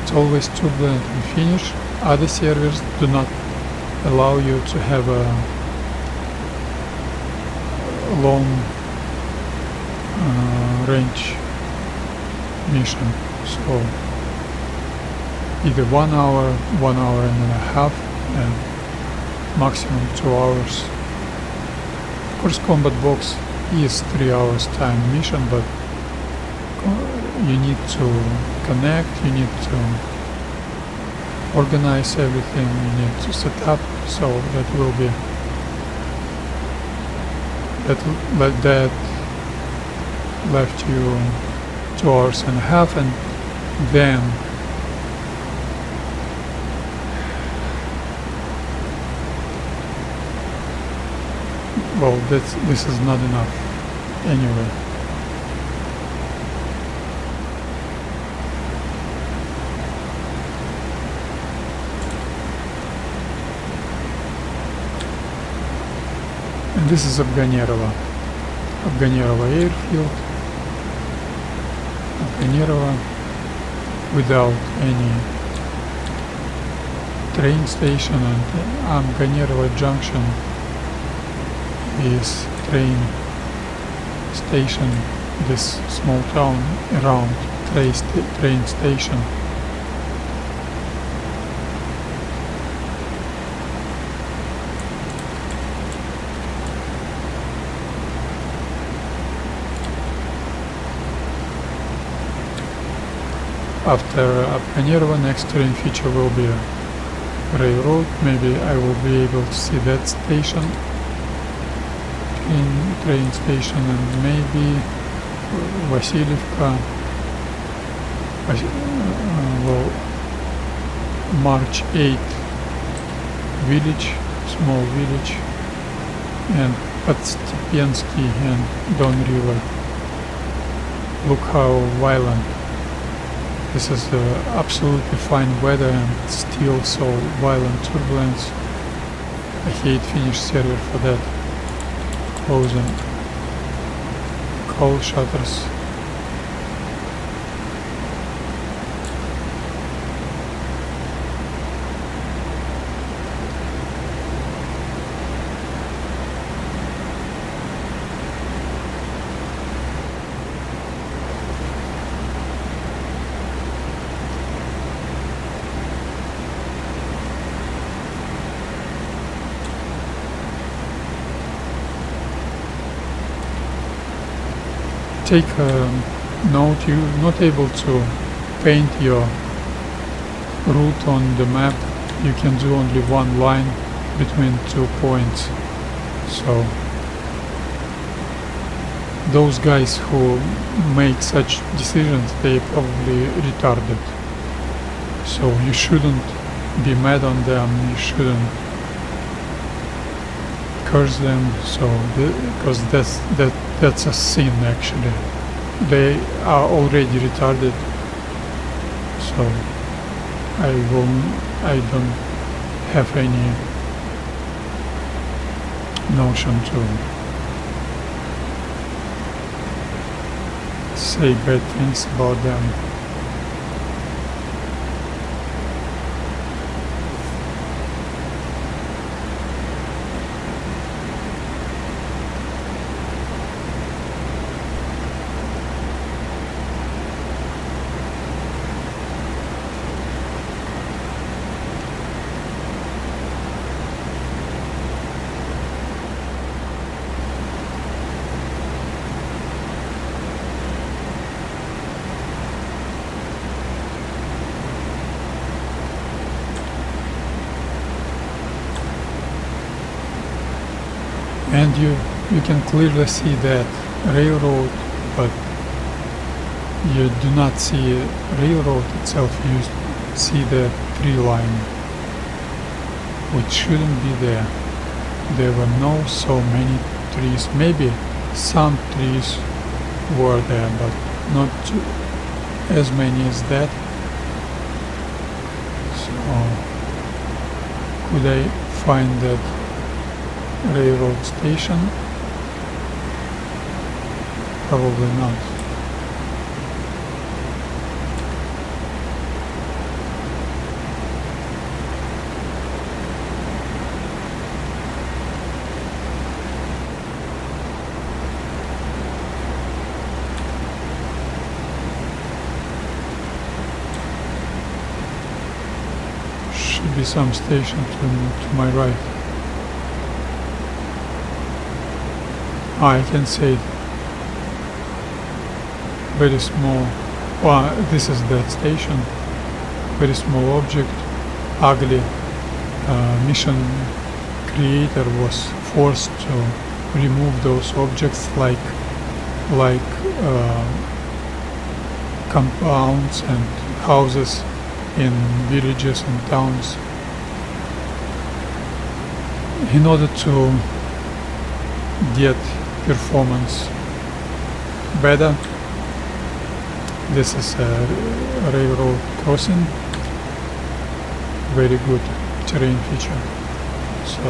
It's always turbulent in Finnish. Other servers do not allow you to have a long range mission, so either 1 hour, 1 hour and a half, and maximum 2 hours. Of course, combat box is 3 hours time mission, but you need to connect, you need to organize everything, you need to set up, so that will be that left you 2 hours and a half, and then well, this is not enough anyway. And this is Afganerova airfield. Afganerova without any train station, and Afganerova junction is train station, this small town around train station. After Afganerova, next train feature will be a railroad. Maybe I will be able to see that station, train station, and maybe Vasilievka, well, March 8th village, small village, and Podstepensky and Don River. Look how violent. This is absolutely fine weather and still so violent turbulence. I hate Finnish server for that. Closing coal shutters. take a note, you're not able to paint your route on the map. You can do only one line between 2 points. So those guys who make such decisions, they probably retarded. So you shouldn't be mad on them, you shouldn't curse them, so because that's a sin actually. They are already retarded, so I don't have any notion to say bad things about them. And you can clearly see that railroad, but you do not see railroad itself, you see the tree line, which shouldn't be there. There were no so many trees, maybe some trees were there, but not as many as that. So could I find that railroad station? Probably not. Should be some station to my right. I can see it. Very small. This is that station. Very small object. Ugly. Mission creator was forced to remove those objects like compounds and houses in villages and towns in order to get performance better. This is a railroad crossing, very good terrain feature. So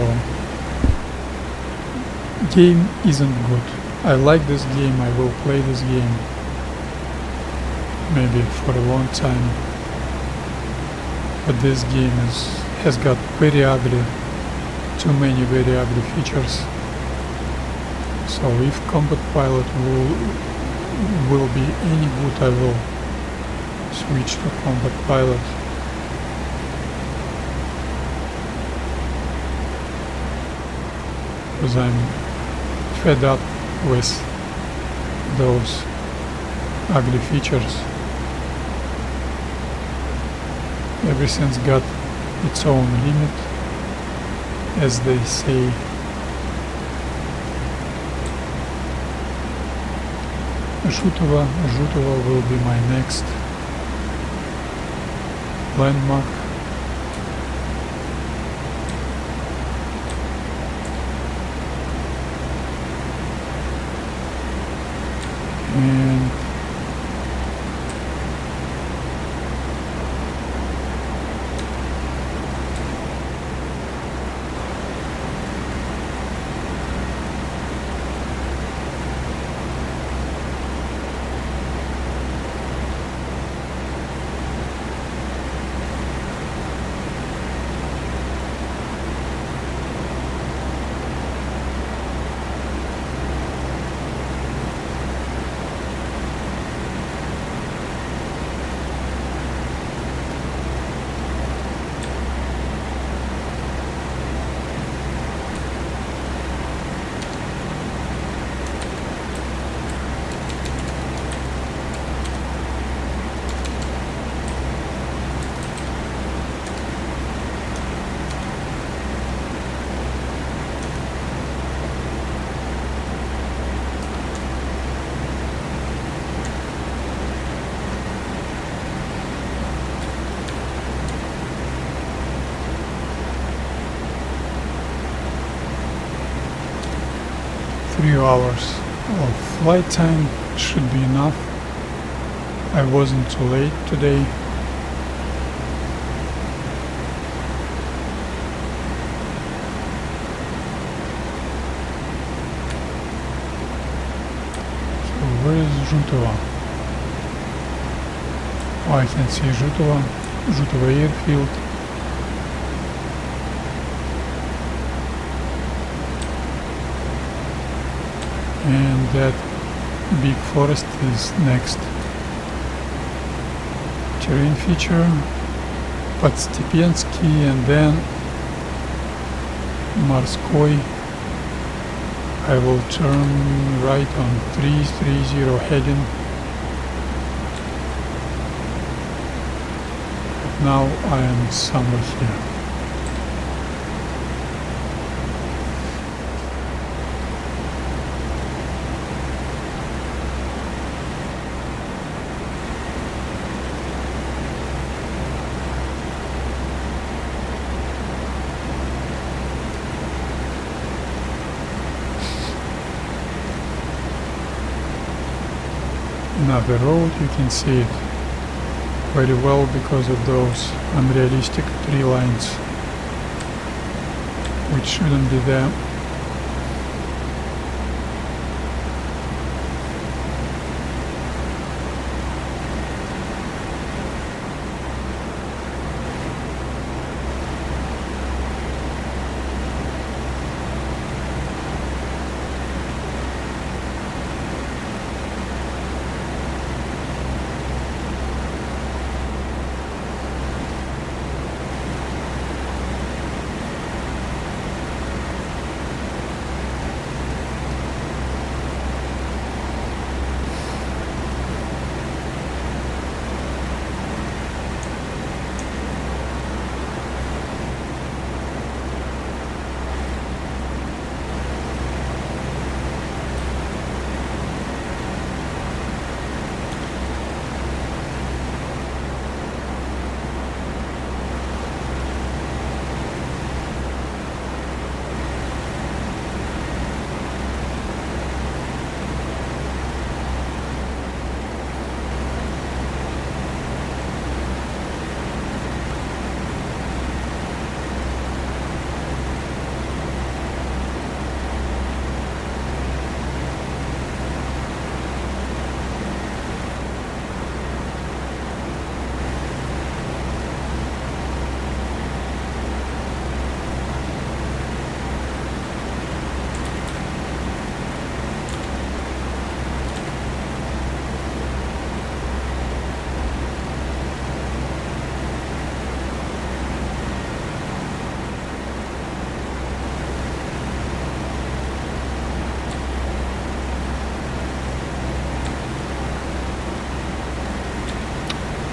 game isn't good. I like this game, I will play this game maybe for a long time, but this game has got very ugly, too many very ugly features. So if combat pilot will be any good, I will switch to combat pilot. Because I'm fed up with those ugly features. Everything's got its own limit, as they say. Žutovo will be my next landmark. And 3 hours of flight time should be enough. I wasn't too late today. So where is Žutovo? Oh, I can see Žutovo airfield. And that big forest is next. Terrain feature, Подстепенский, and then Морской. I will turn right on 330 heading. But now I am somewhere here. Another road, you can see it very well because of those unrealistic tree lines which shouldn't be there.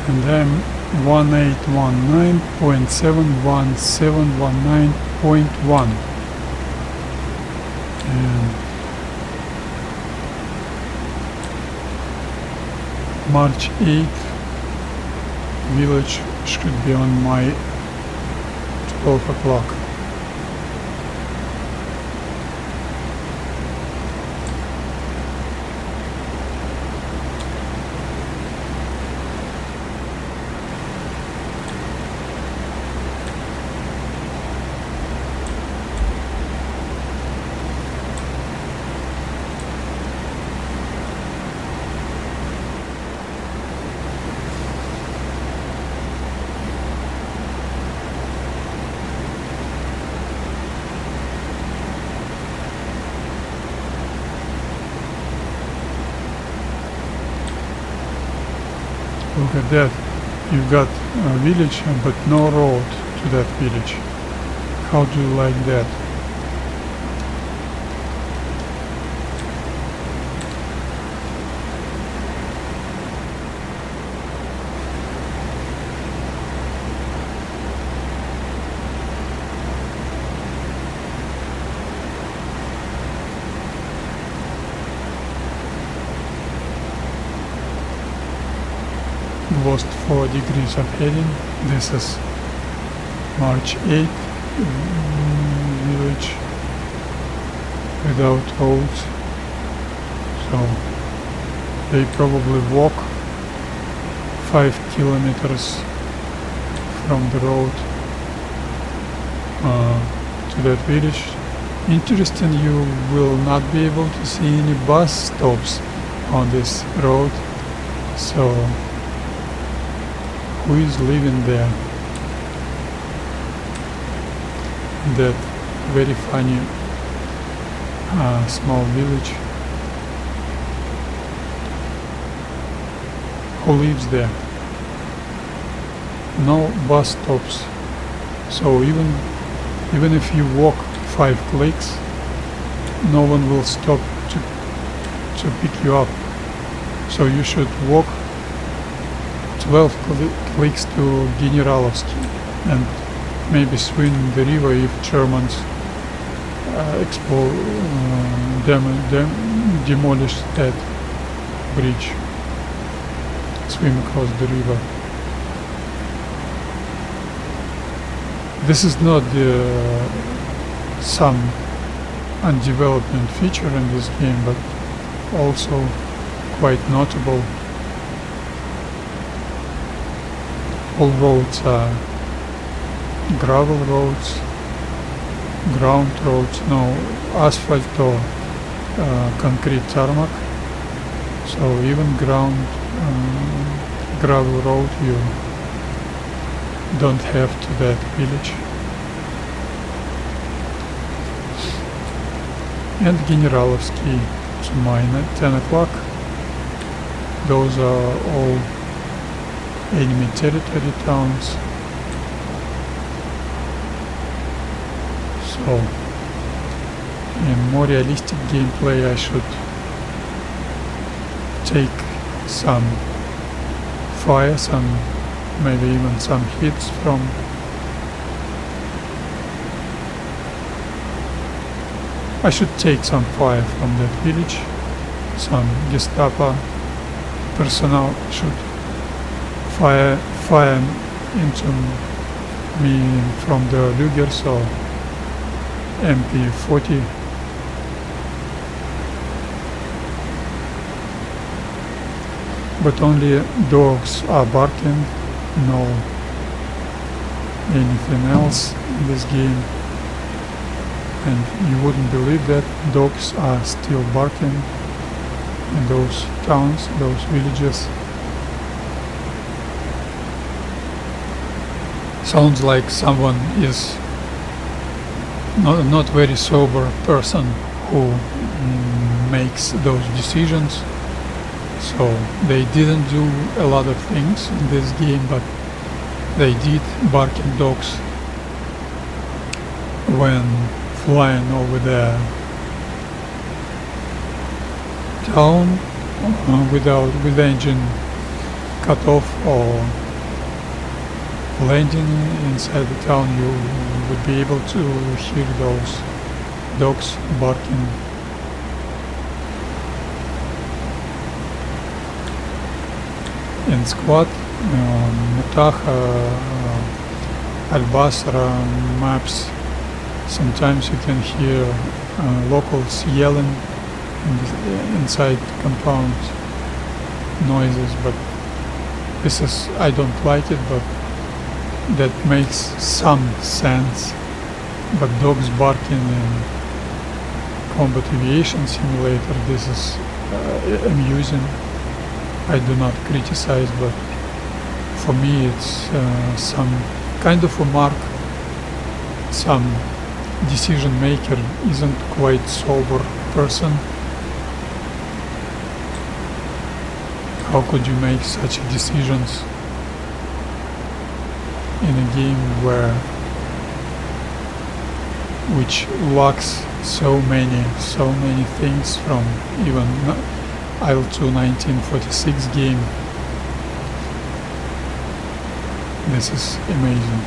And I'm 1819.71719.1 and March 8th village should be on my 12 o'clock. Look at that, you've got a village but no road to that village. How do you like that? Lost 4 degrees of heading. This is March 8th, village without roads. so they probably walk 5 kilometers from the road to that village. Interesting, you will not be able to see any bus stops on this road, so who is living there? That very funny small village. Who lives there? No bus stops, so even if you walk 5 clicks, no one will stop to pick you up. So you should walk 12 clicks to Generalovsky and maybe swim the river if Germans demolish that bridge. Swim across the river. This is not some undevelopment feature in this game, but also quite notable. All roads are gravel roads, ground roads, no asphalt or concrete tarmac. So even ground gravel road you don't have to that village. And Generalovsky to mine at 10 o'clock. Those are all enemy territory towns. So in more realistic gameplay I should take some fire, maybe even some hits from I should take some fire from that village. Some Gestapo personnel should fire into me from the Lugers or MP40. But only dogs are barking, no anything else in this game. And you wouldn't believe that dogs are still barking in those towns, those villages. Sounds like someone is not very sober person who makes those decisions. So they didn't do a lot of things in this game, but they did barking dogs when flying over the town with the engine cut off or landing inside the town. You would be able to hear those dogs barking. In squad, Mutaha, Albasra maps, sometimes you can hear locals yelling inside compound noises, but this is, I don't like it, but that makes some sense. But dogs barking in Combat Aviation Simulator, this is amusing. I do not criticize, but for me it's some kind of a mark. Some decision maker isn't quite sober person. How could you make such decisions in a game which lacks so many things from even Il2 1946 game? This is amazing.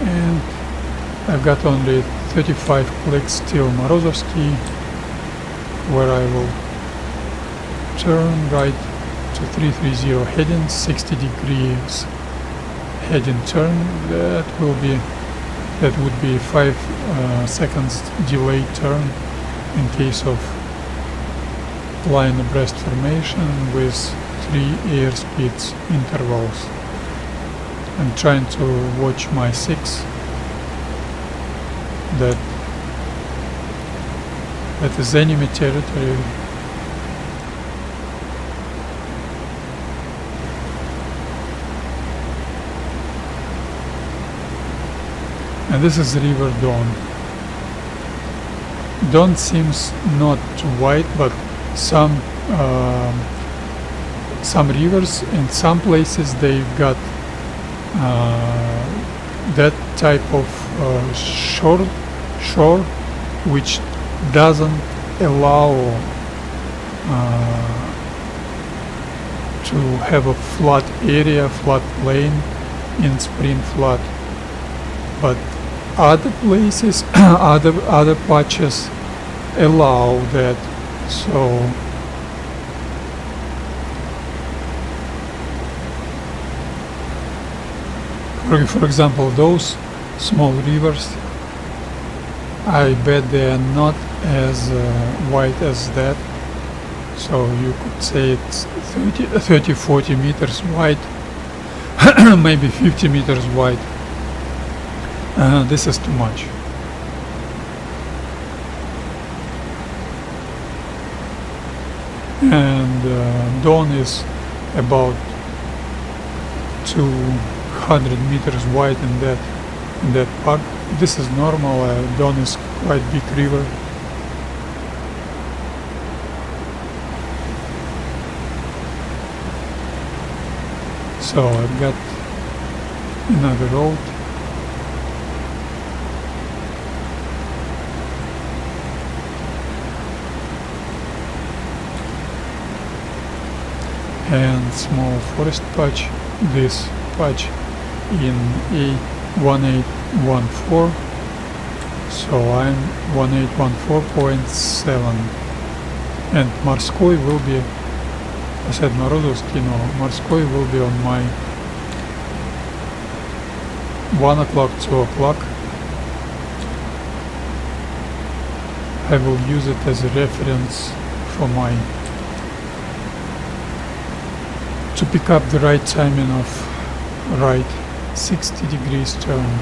And I've got only 35 clicks till Morozovsky, where I will turn right to 330 heading, 60 degrees heading turn. That will be that would be 5 seconds delayed turn in case of flying abreast formation with 3 airspeeds intervals. I'm trying to watch my 6. That is enemy territory. And this is River Don. Don seems not too wide, but some rivers in some places they've got that type of shore which doesn't allow to have a flat area, flat plain in spring flood, but other places, other patches allow that. So for example, those small rivers, I bet they are not as wide as that. So you could say it's 30-40 meters wide, maybe 50 meters wide. This is too much. And Don is about 200 meters wide in that part. This is normal. Don is quite big river. So I've got another road. And small forest patch, this patch in A1814, so I'm 1814.7, and морской will be, I said Морозовский, no, морской will be on my 1 o'clock, 2 o'clock. I will use it as a reference for my to pick up the right timing of right 60 degrees turn.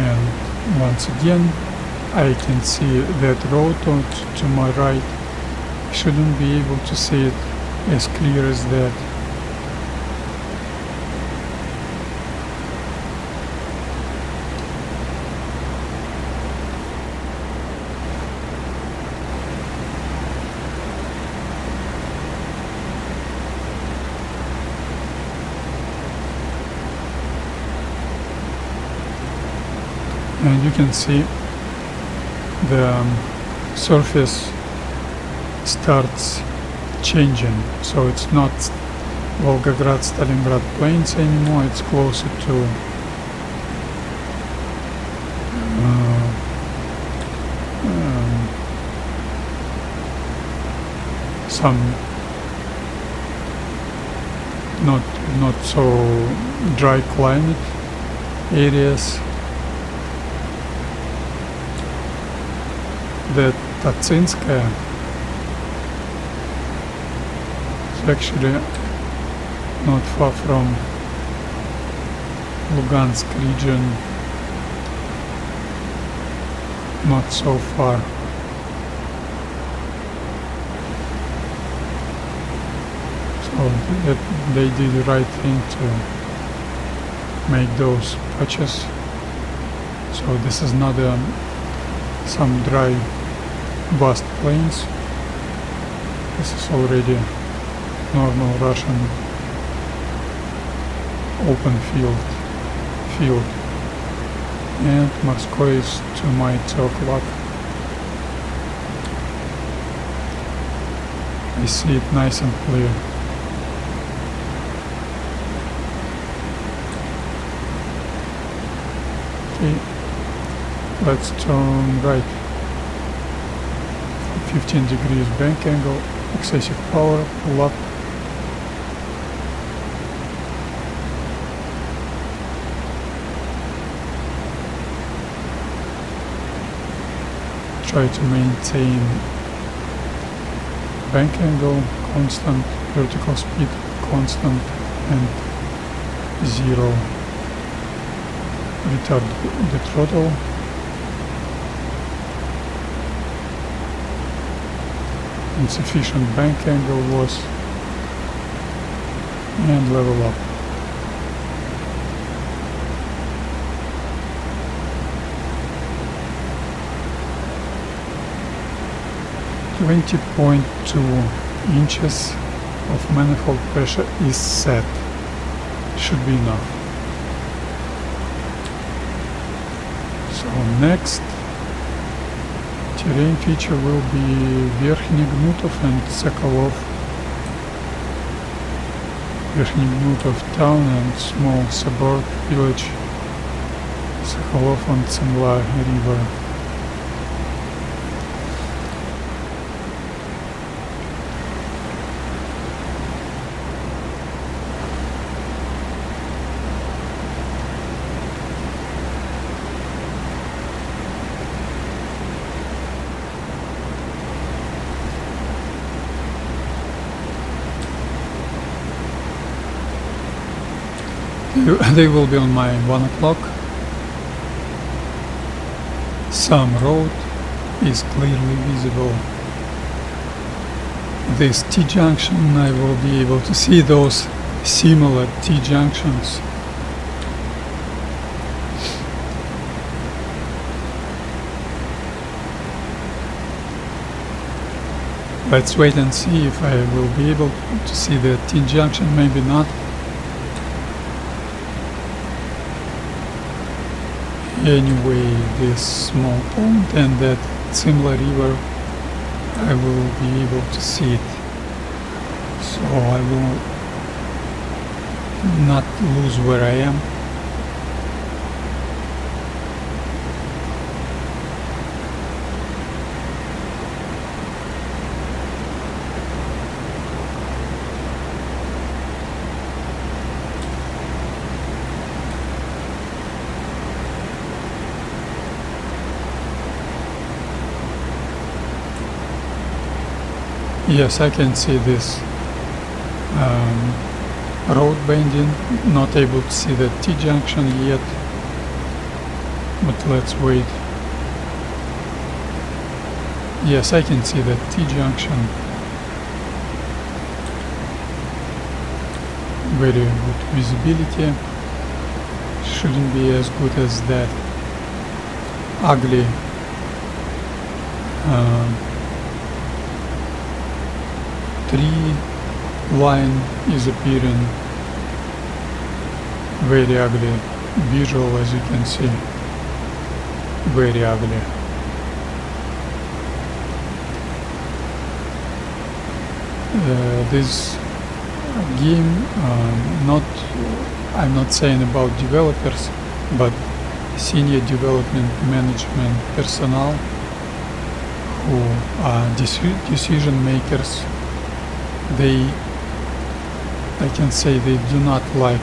And once again I can see that road to my right. I shouldn't be able to see it as clear as that. And you can see the surface starts changing, so it's not Volgograd-Stalingrad plains anymore, it's closer to some not so dry climate areas. that Tatsinskaya is actually not far from Lugansk region, not so far. So they did the right thing to make those patches. So this is not some dry vast plains. This is already normal Russian open field. And Moscow is to my 2 o'clock. I see it nice and clear. Okay, let's turn right. 15 degrees bank angle, excessive power, pull up. Try to maintain bank angle constant, vertical speed constant, and 0. Retard the throttle. Insufficient bank angle was, and level up. .2 inches of manifold pressure is set. Should be enough. So next terrain feature will be Верхний Гнутов and Соколов. Верхний Гнутов town and small suburb village. Соколов on Цемла river. They will be on my 1 o'clock. Some road is clearly visible. This T-junction, I will be able to see those similar T-junctions. Let's wait and see if I will be able to see the T-junction, maybe not. Anyway, this small pond and that similar river, I will be able to see it. So I will not lose where I am. Yes, I can see this road bending, not able to see the T-junction yet, but let's wait. Yes, I can see the T-junction. Very good visibility. Shouldn't be as good as that ugly tree line is appearing. Very ugly visual, as you can see. Very ugly. This game, I'm not saying about developers, but senior development management personnel who are decision makers. I can say they do not like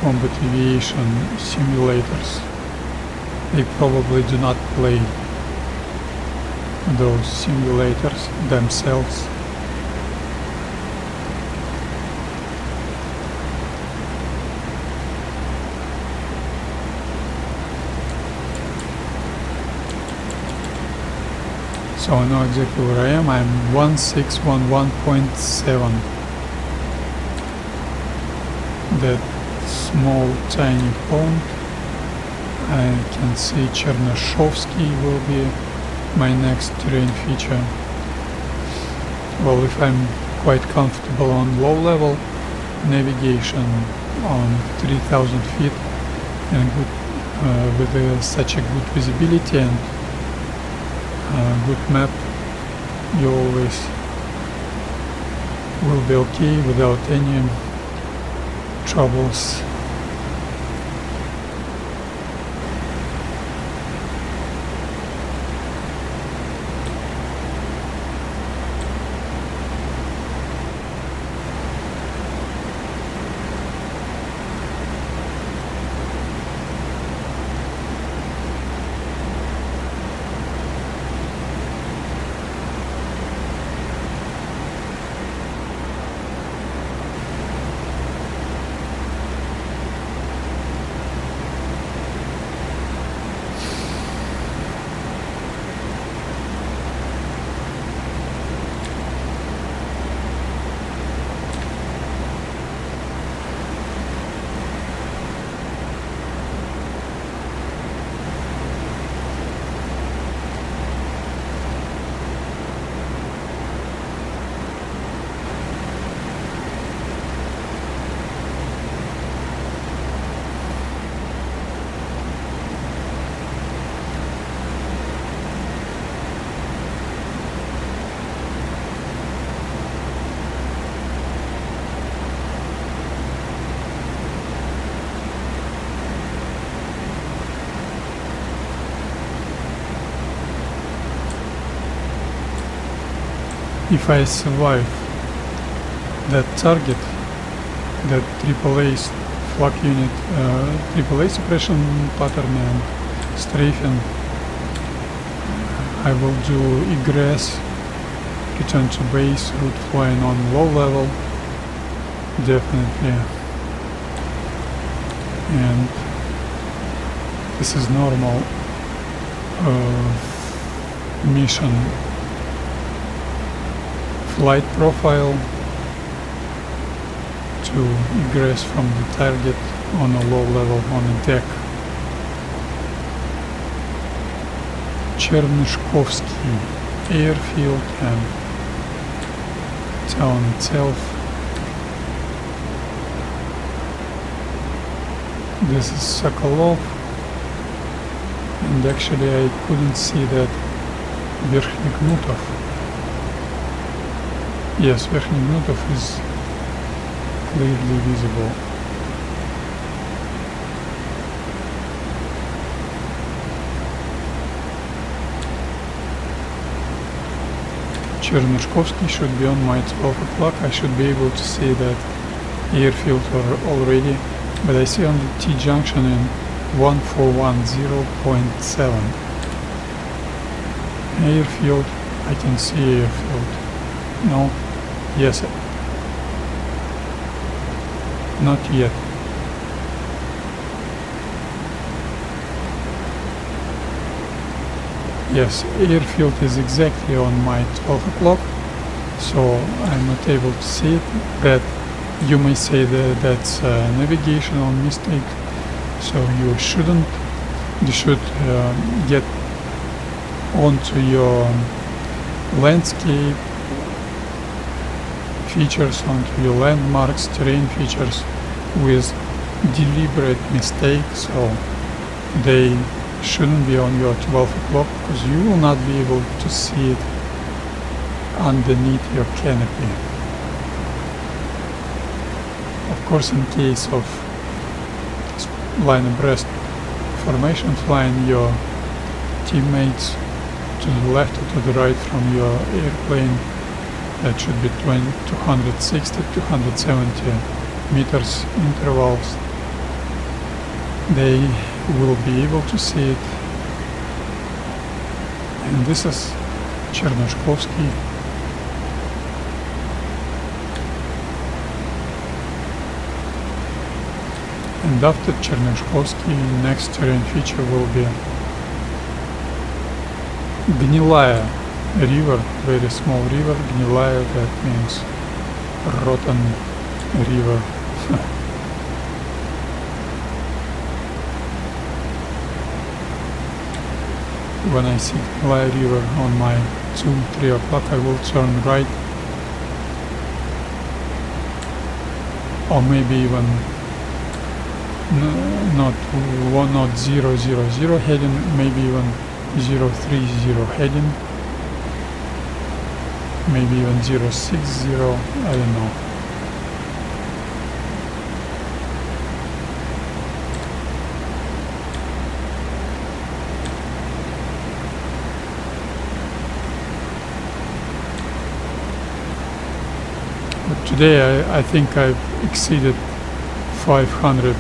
combat aviation simulators. They probably do not play those simulators themselves. So I know exactly where I am. I'm 1611.7. That small tiny pond. I can see Chernyshevsky will be my next terrain feature. Well, if I'm quite comfortable on low level navigation on 3000 feet and good, with such a good visibility and good map, you always will be okay without any troubles. If I survive that target, that AAA flak unit, AAA suppression pattern and strafing, I will do egress, return to base, route flying on low level, definitely. And this is normal mission flight profile to egress from the target on a low level on a deck. Chernyshevsky airfield and town itself. This is Sokolov, and actually I couldn't see that Верхний Knutov. Yes, Верхний Knutov is clearly visible. Chernyshevsky should be on my 12 o'clock. I should be able to see that airfield already, but I see only T-junction in 1410.7. Airfield, I can see airfield. No, yes, not yet. Yes, airfield is exactly on my 12 o'clock, so I'm not able to see it, but you may say that that's a navigational mistake, so you should get onto your landscape features, onto your landmarks, terrain features with deliberate mistake, so they shouldn't be on your 12 o'clock because you will not be able to see it underneath your canopy. Of course, in case of line abreast formation, flying your teammates to the left or to the right from your airplane, that should be 260 to 270 meters intervals. They will be able to see it, and this is Чернышковский. And after Чернышковский, next terrain feature will be Гнилая river, very small river. Гнилая, that means rotten river. When I see Gnilaya river on my 2-3 o'clock, I will turn right, or maybe even not 000 heading, maybe even 030 heading, maybe even 060, I don't know. But today I think I've exceeded 500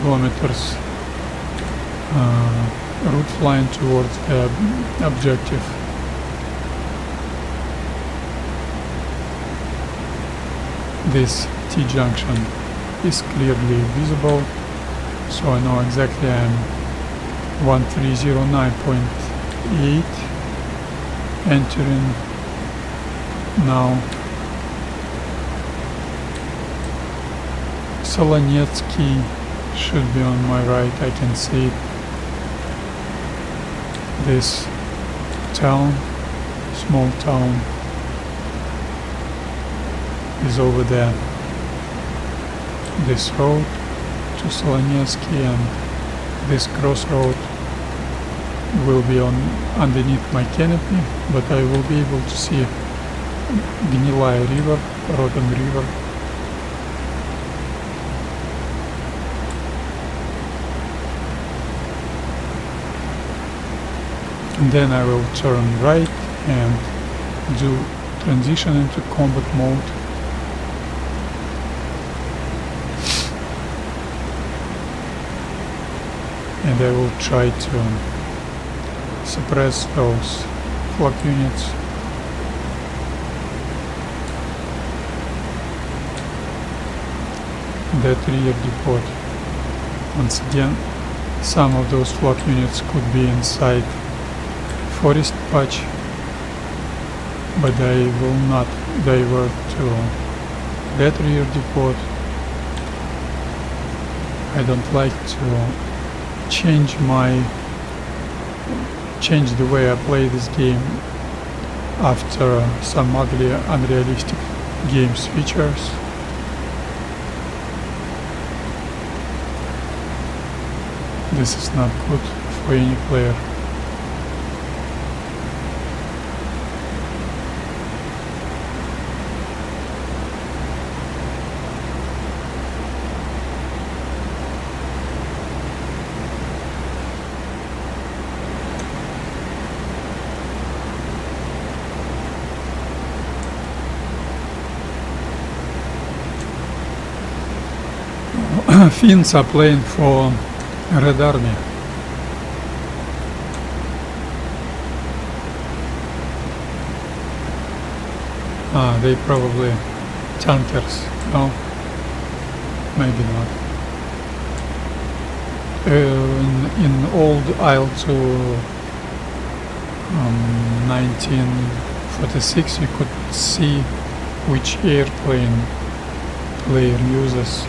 kilometers route flying towards the objective. This T-junction is clearly visible, so I know exactly I'm 1309.8 entering now. Solonetsky should be on my right, I can see it. This town, small town, is over there. This road to Solonetsky and this crossroad will be on underneath my canopy, but I will be able to see Гнилая river, rotten river. And then I will turn right and do transition into combat mode. And I will try to suppress those flak units. That rear depot. Once again, some of those flak units could be inside forest patch, but I will not divert to that rear depot. I don't like to change the way I play this game after some ugly, unrealistic games features. This is not good for any player. Finns are playing for Red Army. They probably tankers. No, maybe not. In old Il2 1946 you could see which airplane player uses.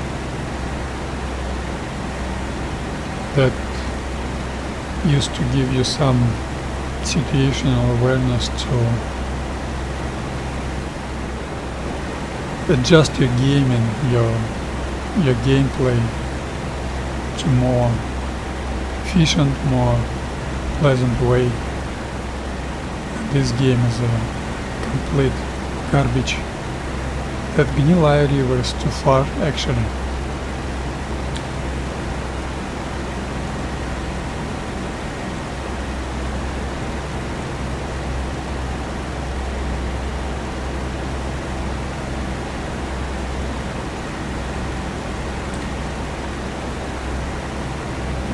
That used to give you some situational awareness to adjust your game and your gameplay to more efficient, more pleasant way. This game is a complete garbage. That Gnilaya river is too far actually.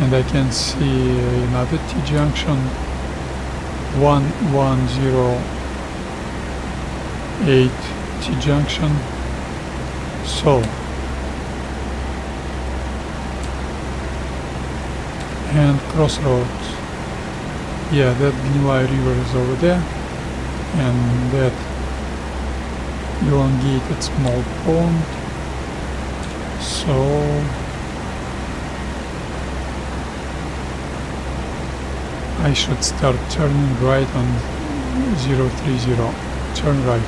And I can see another T-junction 1108 T-junction. So, and crossroads. Yeah, that Gnilaya river is over there, and that elongated small pond. So I should start turning right on 030. Turn right.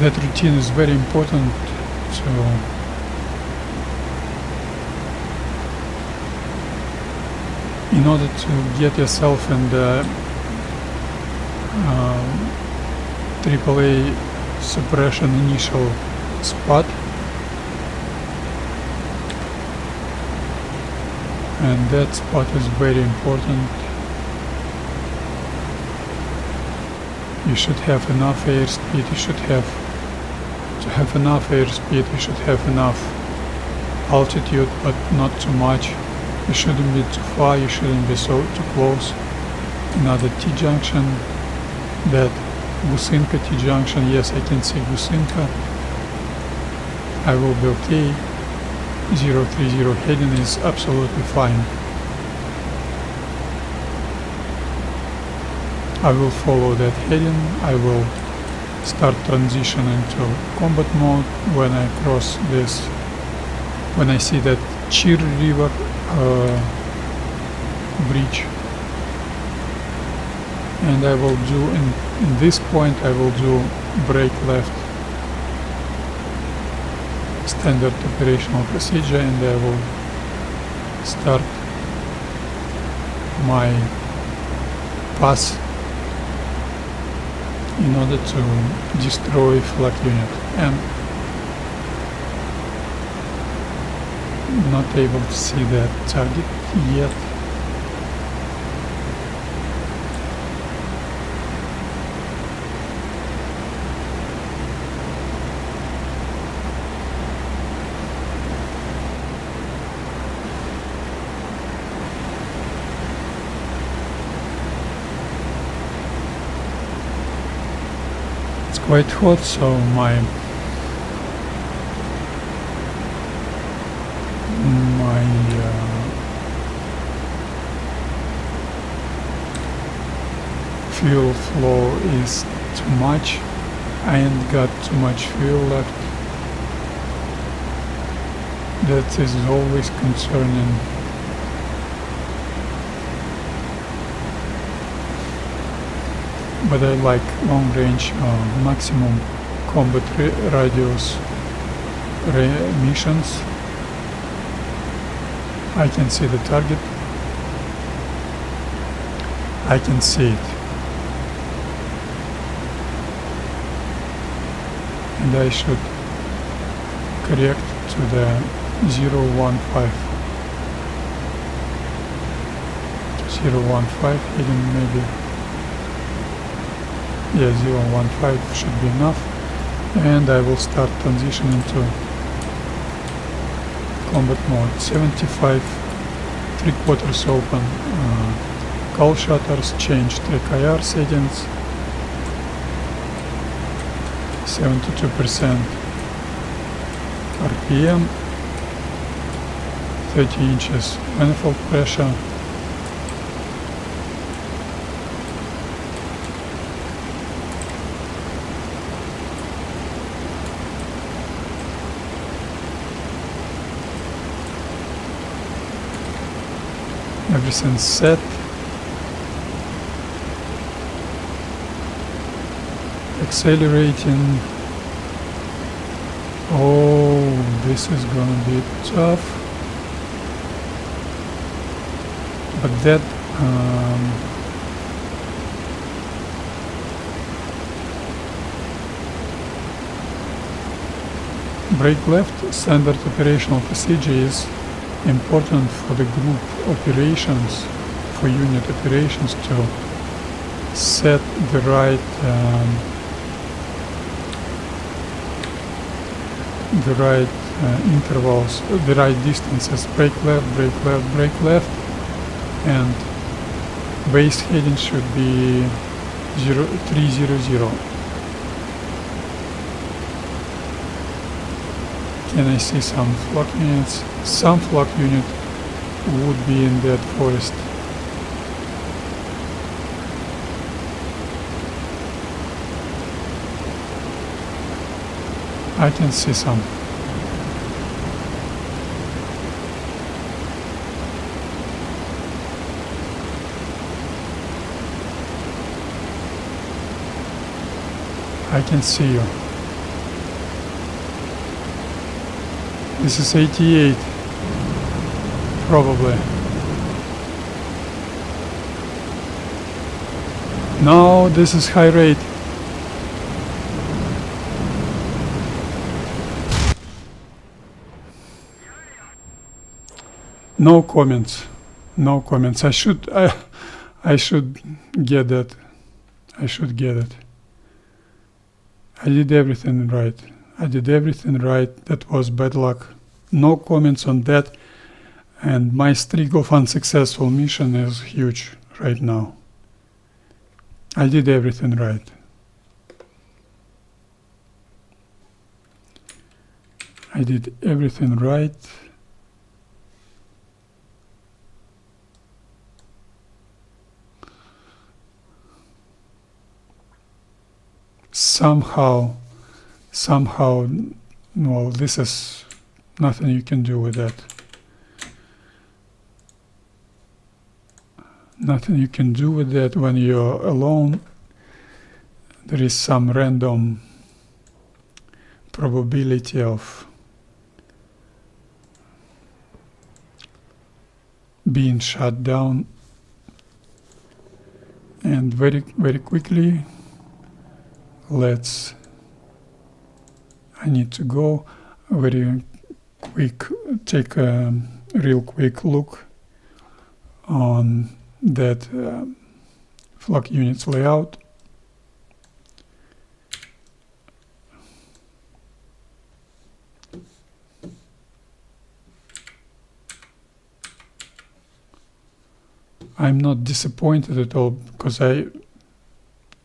That routine is very important in order to get yourself in the AAA suppression initial spot, and that spot is very important. You should have enough airspeed, to have enough airspeed, you should have enough altitude, but not too much. You shouldn't be too far, you shouldn't be too close. Another T-junction, that Gusinka T-junction, yes, I can see Gusinka. I will be okay. 030 heading is absolutely fine. I will follow that heading. I will start transition into combat mode when I cross this, when I see that Chir River bridge. And I will do, in this point I will do brake left, standard operational procedure, and I will start my pass in order to destroy flag unit. And not able to see that target yet. Quite hot, so my fuel flow is too much. I ain't got too much fuel left. That is always concerning. But I like long range, maximum combat radius missions. I can see the target. I can see it. And I should correct to the 015 heading maybe. Yeah, 015 should be enough, and I will start transitioning to combat mode. 75, 3/4 open, call shutters, change track IR settings, 72% RPM, 30 inches manifold pressure. Everything's set. accelerating. Oh, this is gonna be tough. But that brake left standard operational procedure is important for the group operations, for unit operations, to set the right intervals, the right distances. Brake left, brake left, brake left, and base heading should be 300. Can I see some flak units? Some flak unit would be in that forest. I can see some. I can see you. This is 88, probably. No, this is high rate. No comments. No comments. I should get that. I should get it. I did everything right. I did everything right. That was bad luck. No comments on that. And my streak of unsuccessful mission is huge right now. I did everything right. I did everything right. Somehow, well, this is nothing you can do with that. Nothing you can do with that when you're alone. There is some random probability of being shut down. And very, very quickly, I need to go very quick, take a real quick look on that flak units layout. I'm not disappointed at all, because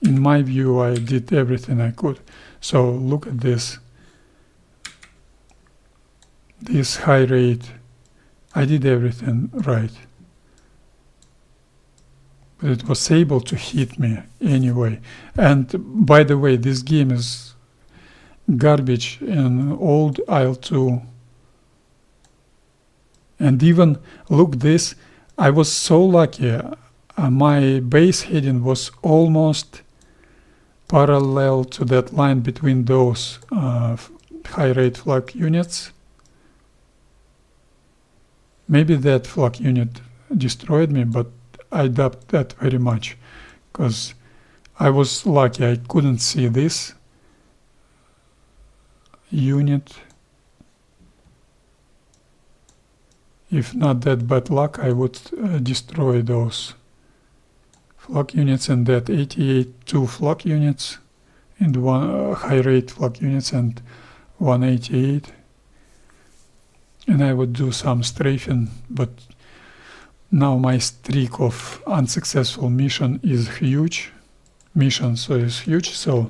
in my view, I did everything I could. So look at this. This high rate, I did everything right. But it was able to hit me anyway. And by the way, this game is garbage in old Il2. And even, look this, I was so lucky. My base heading was almost parallel to that line between those high rate flak units. Maybe that flak unit destroyed me, but I doubt that very much, because I was lucky. I couldn't see this unit. If not that bad luck, I would destroy those flak units, and that 88 two flak units, and one high rate flak units, and 188. And I would do some strafing, but now my streak of unsuccessful mission is huge. So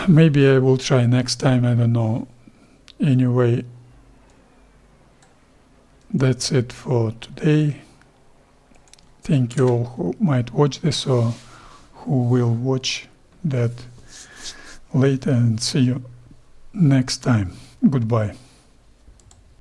maybe I will try next time, I don't know. Anyway, that's it for today. Thank you all who might watch this or who will watch that later, and see you next time. Goodbye.